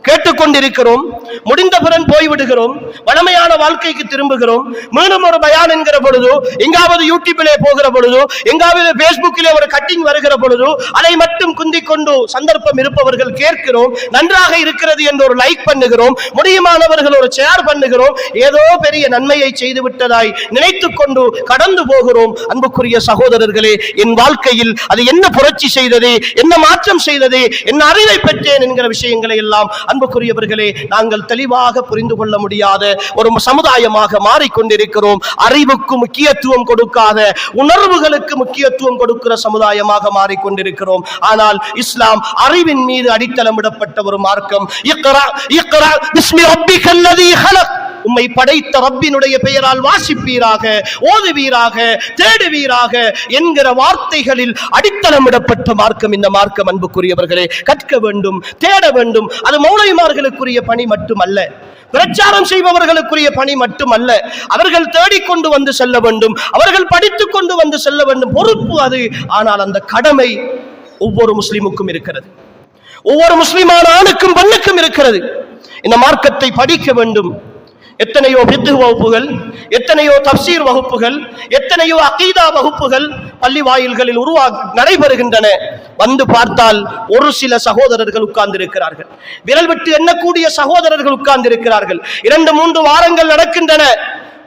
கேட்டுக்கொண்டிருக்கிறோம், முடிந்தபுறன் போய்விடுகிறோம், வளமையான வாழ்க்கைக்கு திரும்புகிறோம். மீண்டும் ஒரு பயான் என்கிற பொழுது, எங்காவது யூடியூபிலே போகிற பொழுது, எங்காவது பேஸ்புக்கிலே ஒரு கட்டிங் வருகிற பொழுது அதை மட்டும் குந்திக் கொண்டு சந்தர்ப்பம் இருப்பவர்கள் கேட்கிறோம், நன்றாக இருக்கிறது என்று ஒரு லைக் பண்ணுகிறோம், முடியுமானவர்கள் ஒரு ஷேர் பண்ணுகிறோம், ஏதோ பெரிய நன்மையை செய்து விட்டதாய் நினைத்துக் கொண்டு கடந்து போகிறோம். அன்புக்குரிய சகோதரர்களே, என் வாழ்க்கையில் அது என்ன புரட்சி செய்தது, என்ன மாற்றம் செய்தது, என்ன அறிவை பெற்றேன் என்கிற விஷயங்களை எல்லாம் அன்புக்குரியவர்களே நாங்கள் தெளிவாக புரிந்து கொள்ள முடியாத ஒரு சமுதாயமாக மாறிக்கொண்டிருக்கிறோம். அறிவுக்கு முக்கியத்துவம் கொடுக்காத, உணர்வுகளுக்கு முக்கியத்துவம் கொடுக்கிற சமுதாயமாக மாறிக்கொண்டிருக்கிறோம். ஆனால் இஸ்லாம் அறிவின் மீது அடித்தளமிடப்பட்ட ஒரு மார்க்கம். இக்ரா இக்ரா பிஸ்மி ரப்பிக்கல்லதீ ஹலக், உம்மை படைத்த ரப்பினுடைய பெயரால் வாசிப்பீராக, ஓதுவீராக, தேடுவீராக என்கிற வார்த்தைகளில் அடித்தளமிடப்பட்ட மார்க்கம் இந்த மார்க்கம். அன்புக்குரியவர்களே, கற்க வேண்டும், தேட வேண்டும். அது மௌலைமார்களுக்குரிய பணி மட்டுமல்ல, பிரச்சாரம் செய்பவர்களுக்குரிய பணி மட்டுமல்ல. அவர்கள் தேடிக்கொண்டு வந்து செல்ல வேண்டும், அவர்கள் படித்துக் கொண்டு வந்து செல்ல வேண்டும், பொறுப்பு அது. ஆனால் அந்த கடமை ஒவ்வொரு முஸ்லிமுக்கும் இருக்கிறது, ஒவ்வொரு முஸ்லிமான ஆணுக்கும் பெண்ணுக்கும் இருக்கிறது. இந்த மார்க்கத்தை படிக்க வேண்டும். எத்தனையோ ஃபிக்ஹ் வகுப்புகள், எத்தனையோ தஃப்சீர் வகுப்புகள், எத்தனையோ அகீதா வகுப்புகள் பள்ளி வாயில்களில் நடைபெறுகின்றன. வந்து பார்த்தால் ஒரு சில சகோதரர்கள் உட்கார்ந்து இருக்கிறார்கள், விரல் விட்டு எண்ணக்கூடிய சகோதரர்கள் உட்கார்ந்து இருக்கிறார்கள். 2-3 வாரங்கள் நடக்கின்றன,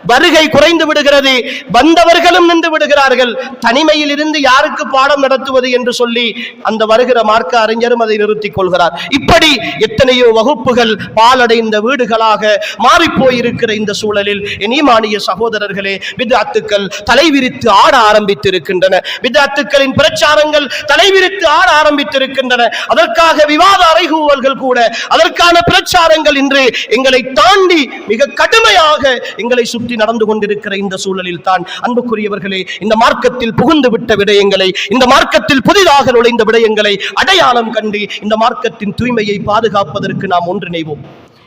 வருகை குறைந்து விடுகிறது, வந்தவர்களும் நின்று விடுகிறார்கள். தனிமையில் இருந்து யாருக்கு பாடம் நடத்துவது என்று சொல்லி அந்த வருகிற மார்க்க அறிஞரும் அதை நிறுத்திக் கொள்கிறார். இப்படி எத்தனையோ வகுப்புகள் பாலடைந்த வீடுகளாக மாறிப்போயிருக்கிற இந்த சூழலில் என் ஈமானிய சகோதரர்களே, பித்அத்துக்கள் தலைவிரித்து ஆட ஆரம்பித்திருக்கின்றன. பித்அத்துக்களின் பிரச்சாரங்கள் தலைவிரித்து ஆட ஆரம்பித்திருக்கின்றன. அதற்காக விவாத அறைகூவல்கள் கூட, அதற்கான பிரச்சாரங்கள் இன்று எங்களை தாண்டி மிக கடுமையாக எங்களை சுற்றி நடந்து கொண்டிருக்கிற இந்த சூழலில் தான் அன்புக்குரியவர்களே, இந்த மார்க்கத்தில் புகுந்து விட்ட விடயங்களை, இந்த மார்க்கத்தில் புதிதாக நுழைந்த விடயங்களை அடையாளம் கண்டு இந்த மார்க்கத்தின் தூய்மையை பாதுகாப்பதற்கு நாம் ஒன்றிணைவோம்.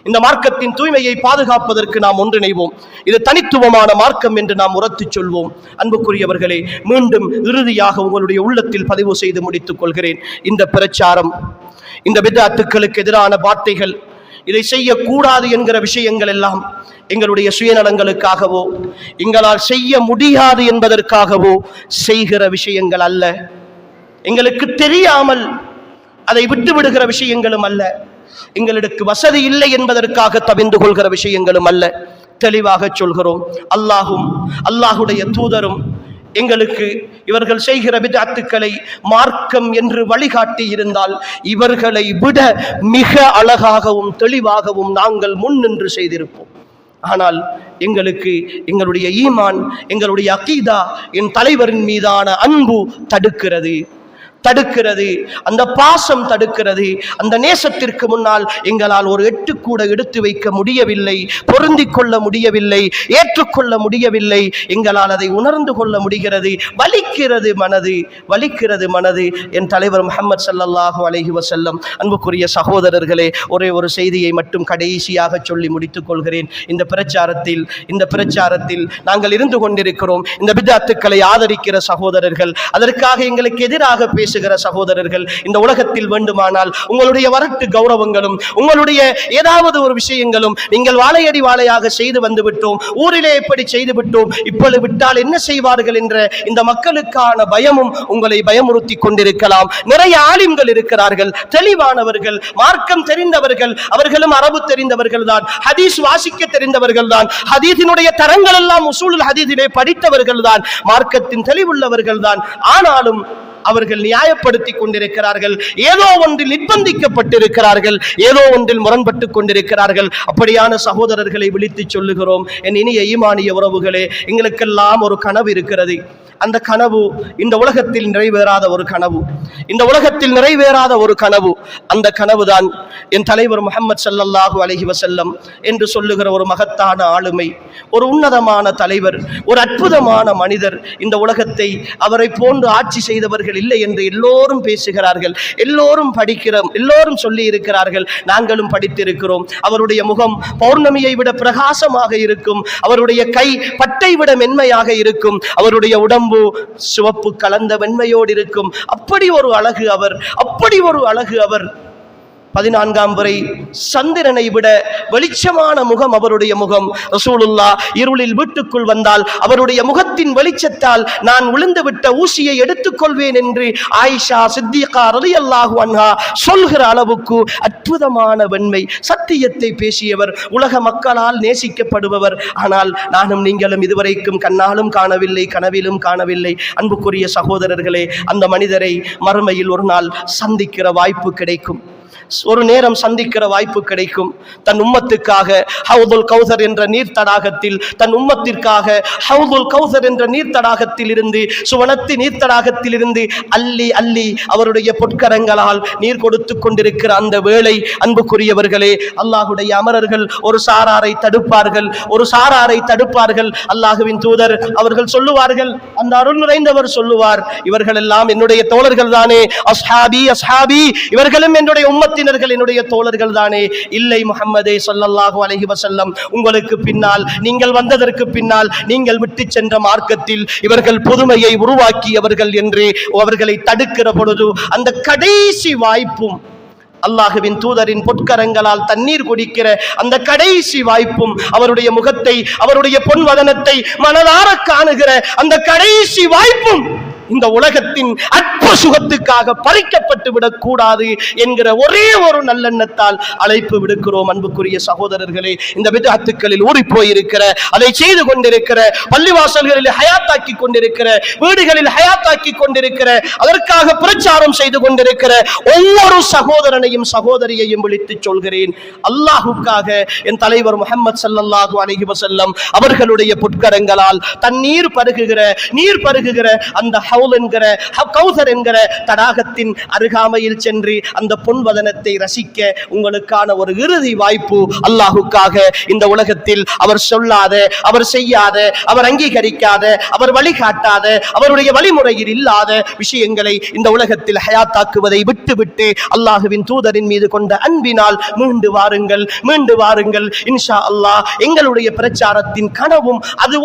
இந்த மார்க்கத்தின் தூய்மையை பாதுகாப்பதற்கு நாம் ஒன்றிணைவோம். இது தனித்துவமான மார்க்கம் என்று நாம் உரத்து சொல்வோம். அன்புக்குரியவர்களே, மீண்டும் இறுதியாக உங்களுடைய உள்ளத்தில் பதிவு செய்து முடித்துக் கொள்கிறேன். இந்த பிரச்சாரம், இந்த பித்அத்துக்களுக்கு எதிரான வார்த்தைகள், இதை செய்யக்கூடாது என்கிற விஷயங்கள் எல்லாம் எங்களுடைய சுயநலங்களுக்காகவோ, எங்களால் செய்ய முடியாது என்பதற்காகவோ செய்கிற விஷயங்கள் அல்ல. எங்களுக்கு தெரியாமல் அதை விட்டுவிடுகிற விஷயங்களும் அல்ல. எங்களுக்கு வசதி இல்லை என்பதற்காக தவிந்து கொள்கிற விஷயங்களும் அல்ல. தெளிவாக சொல்கிறோம், அல்லாஹும் அல்லாஹுடைய தூதரும் எங்களுக்கு இவர்கள் செய்கிற பித்அத்துக்களை மார்க்கம் என்று வழிகாட்டி இருந்தால் இவர்களை விட மிக அழகாகவும் தெளிவாகவும் நாங்கள் முன் நின்று செய்திருப்போம். ஆனால் எங்களுக்கு எங்களுடைய ஈமான், எங்களுடைய அகீதா, என் தலைவரின் மீதான அன்பு தடுக்கிறது. அந்த பாசம் தடுக்கிறது. அந்த நேசத்திற்கு முன்னால் எங்களால் ஒரு எட்டு கூட எடுத்து வைக்க முடியவில்லை, பொருந்திக் கொள்ள முடியவில்லை, ஏற்றுக்கொள்ள முடியவில்லை. எங்களால் அதை உணர்ந்து கொள்ள முடிகிறது. வலிக்கிறது மனது. என் தலைவர் முஹம்மது ஸல்லல்லாஹு அலைஹி வஸல்லம். அன்புக்குரிய சகோதரர்களே, ஒரே ஒரு செய்தியை மட்டும் கடைசியாக சொல்லி முடித்துக் கொள்கிறேன். இந்த பிரச்சாரத்தில் நாங்கள் இருந்து கொண்டிருக்கிறோம். இந்த பித்அத்துக்களை ஆதரிக்கிற சகோதரர்கள், அதற்காக எங்களுக்கு எதிராக பேசுகிற சகோதரர்கள், இந்த உலகத்தில் வேண்டுமானால் உங்களுடைய வரட்டு கௌரவங்களும் உங்களுடைய ஏதாவது ஒரு விஷயங்களும் நீங்கள் வாழையாக செய்து வந்து விட்டோம், ஊரிலே எப்படி செய்து விட்டோம், இப்பொழுது விட்டால் என்ன செய்வார்கள் என்ற இந்த மக்களுக்கான பயமும் உங்களை பயமுறுத்தி கொண்டிருக்கலாம். நிறைய ஆலிம்கள் இருக்கிறார்கள், தெளிவானவர்கள், மார்க்கம் தெரிந்தவர்கள், அவர்களும் அரபு தெரிந்தவர்கள் தான், ஹதீஸ் வாசிக்க தெரிந்தவர்கள் தான், ஹதீஸினுடைய தரங்கள் எல்லாம் உசூலுல் ஹதீஸிலே படித்தவர்கள் தான், மார்க்கத்தின் தெளிவுள்ளவர்கள் தான். ஆனாலும் அவர்கள் நியாயப்படுத்திக் கொண்டிருக்கிறார்கள், ஏதோ ஒன்றில் நிர்பந்திக்கப்பட்டிருக்கிறார்கள், ஏதோ ஒன்றில் முரண்பட்டுக் கொண்டிருக்கிறார்கள். அப்படியான சகோதரர்களை விழித்து சொல்லுகிறோம், என் இனிய ஈமானிய உறவுகளே, எங்களுக்கெல்லாம் ஒரு கனவு இருக்கிறது. அந்த கனவு இந்த உலகத்தில் நிறைவேறாத ஒரு கனவு. அந்த கனவுதான் என் தலைவர் முஹம்மது ஸல்லல்லாஹு அலைஹி வஸல்லம் என்று சொல்லுகிற ஒரு மகத்தான ஆளுமை, ஒரு உன்னதமான தலைவர், ஒரு அற்புதமான மனிதர். இந்த உலகத்தை அவரை போன்று ஆட்சி செய்தவர்கள் இல்லை என்று எல்லோரும் பேசுகிறார்கள், எல்லோரும் சொல்லி இருக்கிறார்கள், நாங்களும் படித்திருக்கிறோம். அவருடைய முகம் பௌர்ணமியை விட பிரகாசமாக இருக்கும், அவருடைய கை பட்டை விட மென்மையாக இருக்கும், அவருடைய உடம்பு சிவப்பு கலந்த வெண்மையோடு இருக்கும். அப்படி ஒரு அழகு அவர். 14ஆம் வரை சந்திரனை விட வெளிச்சமான முகம் அவருடைய முகம். ரசூலுல்லாஹ் இருளில் வீட்டுக்குள் வந்தால் அவருடைய முகத்தின் வெளிச்சத்தால் நான் விழுந்துவிட்ட ஊசியை எடுத்துக்கொள்வேன் என்று ஆயிஷா சித்திகா ரலியல்லாஹு அன்ஹா சொல்கிற அளவுக்கு அற்புதமான வெண்மை. சத்தியத்தை பேசியவர், உலக மக்களால் நேசிக்கப்படுபவர். ஆனால் நானும் நீங்களும் இதுவரைக்கும் கண்ணாலும் காணவில்லை, கனவிலும் காணவில்லை. அன்புக்குரிய சகோதரர்களே, அந்த மனிதரை மறுமையில் ஒரு நாள் சந்திக்கிற வாய்ப்பு கிடைக்கும், ஒரு நேரம் சந்திக்கிற வாய்ப்பு கிடைக்கும். தன் உம்மத்துக்காக ஹவுதுல் கௌசர் என்ற நீர் தடாகத்தில், தன் உம்மத்திற்காக ஹவுதுல் கௌசர் என்ற நீர் தடாகத்தில் இருந்து, சுவனத்து நீர் தடாகத்தில் இருந்து அள்ளி அவருடைய பொற்கரங்களால் நீர் கொடுத்து கொண்டிருக்கிற அந்த வேளை, அன்புக்குரியவர்களே, அல்லாஹுடைய அமரர்கள் ஒரு சாராரை தடுப்பார்கள். அல்லாஹுவின் தூதர் அவர்கள் சொல்லுவார்கள், அந்த அருள் நிறைந்தவர் சொல்லுவார், இவர்கள் எல்லாம் என்னுடைய தோழர்கள் தானே, அஸ்ஹாபி, இவர்களும் என்னுடைய உம்மத்தினர்கள், என்னுடைய தோழர்கள் தானே. இல்லை முஹம்மதே ஸல்லல்லாஹு அலைஹி வஸல்லம், உங்களுக்கு பின்னால், நீங்கள் வந்ததற்கு பின்னால் நீங்கள் விட்டு சென்ற மார்க்கத்தில் இவர்கள் புதுமையை உருவாக்கியவர்கள் என்று அவர்களை தடுக்கிற பொழுது, அந்த கடைசி வாய்ப்பும், அல்லாஹுவின் தூதரின் பொற்கரங்களால் தண்ணீர் குடிக்கிற அந்த கடைசி வாய்ப்பும், அவருடைய முகத்தை, அவருடைய பொன்வதனத்தை மனதார காணுகிற அந்த கடைசி வாய்ப்பும் இந்த உலகத்தின் அற்ப சுகத்துக்காக பறிக்கப்பட்டு விடக்கூடாது என்கிற ஒரே ஒரு நல்லெண்ணத்தால் அழைப்பு விடுக்கிறோம். அன்புக்குரிய சகோதரர்களே, இந்த பித்அத்துக்களில் ஊறி போயிருக்கிற, அதை செய்து கொண்டிருக்கிற, பள்ளிவாசல்களில் ஹயாத்தாக்கி கொண்டிருக்கிற, வீடுகளில் ஹயாத்தாக்கி கொண்டிருக்கிற, அதற்காக பிரச்சாரம் செய்து கொண்டிருக்கிற ஒவ்வொரு சகோதரனையும் சகோதரியையும் விழித்து சொல்கிறேன், அல்லாஹுக்காக என் தலைவர் முஹம்மது ஸல்லல்லாஹு அலைஹி வஸல்லம் அவர்களுடைய பொற்கரங்களால் தண்ணீர் பருகுகிற அந்த கௌசர் என்கிற தடாகத்தின் அருகாமையில் சென்று அந்த பொன்வதனத்தை ரசிக்க உங்களுக்கான ஒரு இறுதி வாய்ப்பு. அல்லாஹுக்காக இந்த உலகத்தில் அவர் சொல்லாத, அவர் செய்யாத, அவர் அங்கீகரிக்காத, அவர் வழிகாட்டாத, அவருடைய வழிமுறையில் இல்லாத விஷயங்களை இந்த உலகத்தில் ஹயாத்தாக்குவதை விட்டுவிட்டு அல்லாஹுவின் தூதரின் மீது கொண்ட அன்பினால் மீண்டு வாருங்கள். இன்ஷா அல்லாஹ் எங்களுடைய பிரச்சாரத்தின் கனவும் அது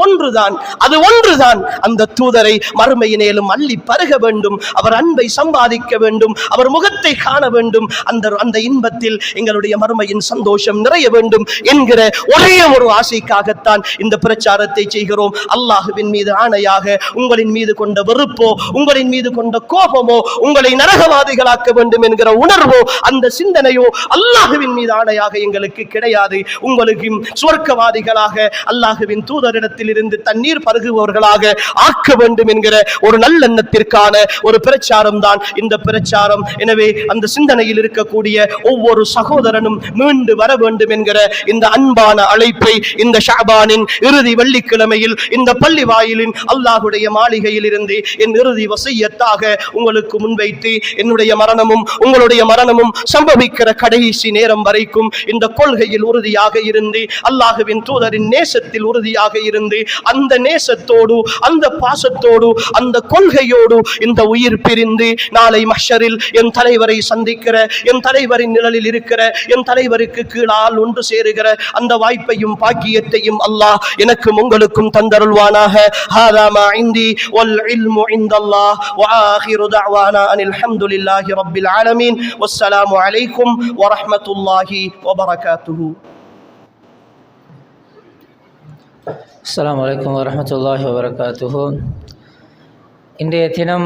ஒன்றுதான். அந்த தூதரை மறுமையினேலும் அள்ளி பருக வேண்டும், அவர் அன்பை சம்பாதிக்க வேண்டும், அவர் முகத்தை காண வேண்டும், அந்த இன்பத்தில் எங்களுடைய மறுமையின் சந்தோஷம் நிறைய வேண்டும் என்கிற ஒரே ஒரு ஆசைக்காகத்தான் இந்த பிரச்சாரத்தை செய்கிறோம். அல்லாஹுவின் மீது ஆணையாக, உங்களின் மீது கொண்ட வெறுப்போ, உங்களின் மீது கொண்ட கோபமோ, உங்களை நரகவாதிகளாக்க வேண்டும் என்கிற உணர்வோ, அந்த சிந்தனையோ அல்லாஹுவின் மீது ஆணையாக எங்களுக்கு கிடையாது. உங்களுக்கு சுவர்க்கவாதிகளாக, அல்லாஹுவின் தூதரிடத்தில் இருந்து தண்ணீர் பருகுபவர்களாக ஆக்க வேண்டும் என்கிற ஒரு நல்லெண்ணத்திற்கான ஒரு பிரச்சாரம் தான் இந்த பிரச்சாரம். எனவே அந்த சிந்தனையில் இருக்கக்கூடிய ஒவ்வொரு சகோதரனும் மீண்டு வர வேண்டும் என்கிற இந்த அன்பான அழைப்பை இந்த ஷஅபானின் இறுதி வெள்ளிக்கிழமையில் இந்த பள்ளி வாயிலின் அல்லாஹுடைய மாளிகையில் இருந்து என் இறுதி வசியத்தாக உங்களுக்கு முன்வைத்து என்னுடைய மரணமும் உங்களுடைய மரணமும் சம்பவிக்கிற கடைசி நேரம் வரைக்கும் இந்த கொள்கையில் உறுதியாக இருந்து அல்லாஹுவின் தூதரின் நேசத்தில் உறுதியாக இருந்து அந்த நேசத்தோடு அந்த பாசத்தோடு அந்த கொள்கையோடு இந்த உயிர் பிரிந்து நாளை மஹ்ஷரில் என் தலைவரை சந்திக்கிற, என் தலைவரின் நிழலில் இருக்கிற, என் தலைவருக்கு கீழால் ஒன்று சேருகிற அந்த வாய்ப்பையும் பாக்கியத்தையும் அல்லாஹ் எனக்கும் உங்களுக்கும் தந்தருள்வானாக. ஹாதா மா இந்தி வல் இல்மு இந்தல்லாஹ் வ ஆகிரு தஅவானா அனில் ஹம்துலில்லாஹி ரப்பில் ஆலமீன். வஸ்ஸலாமு அலைக்கும் வ ரஹ்மத்துல்லாஹி வ பரகாத்துஹு. அஸ்ஸலாமு அலைக்கும் வரஹ்மத்துல்லாஹி வபரகாத்துஹு. இன்றைய தினம்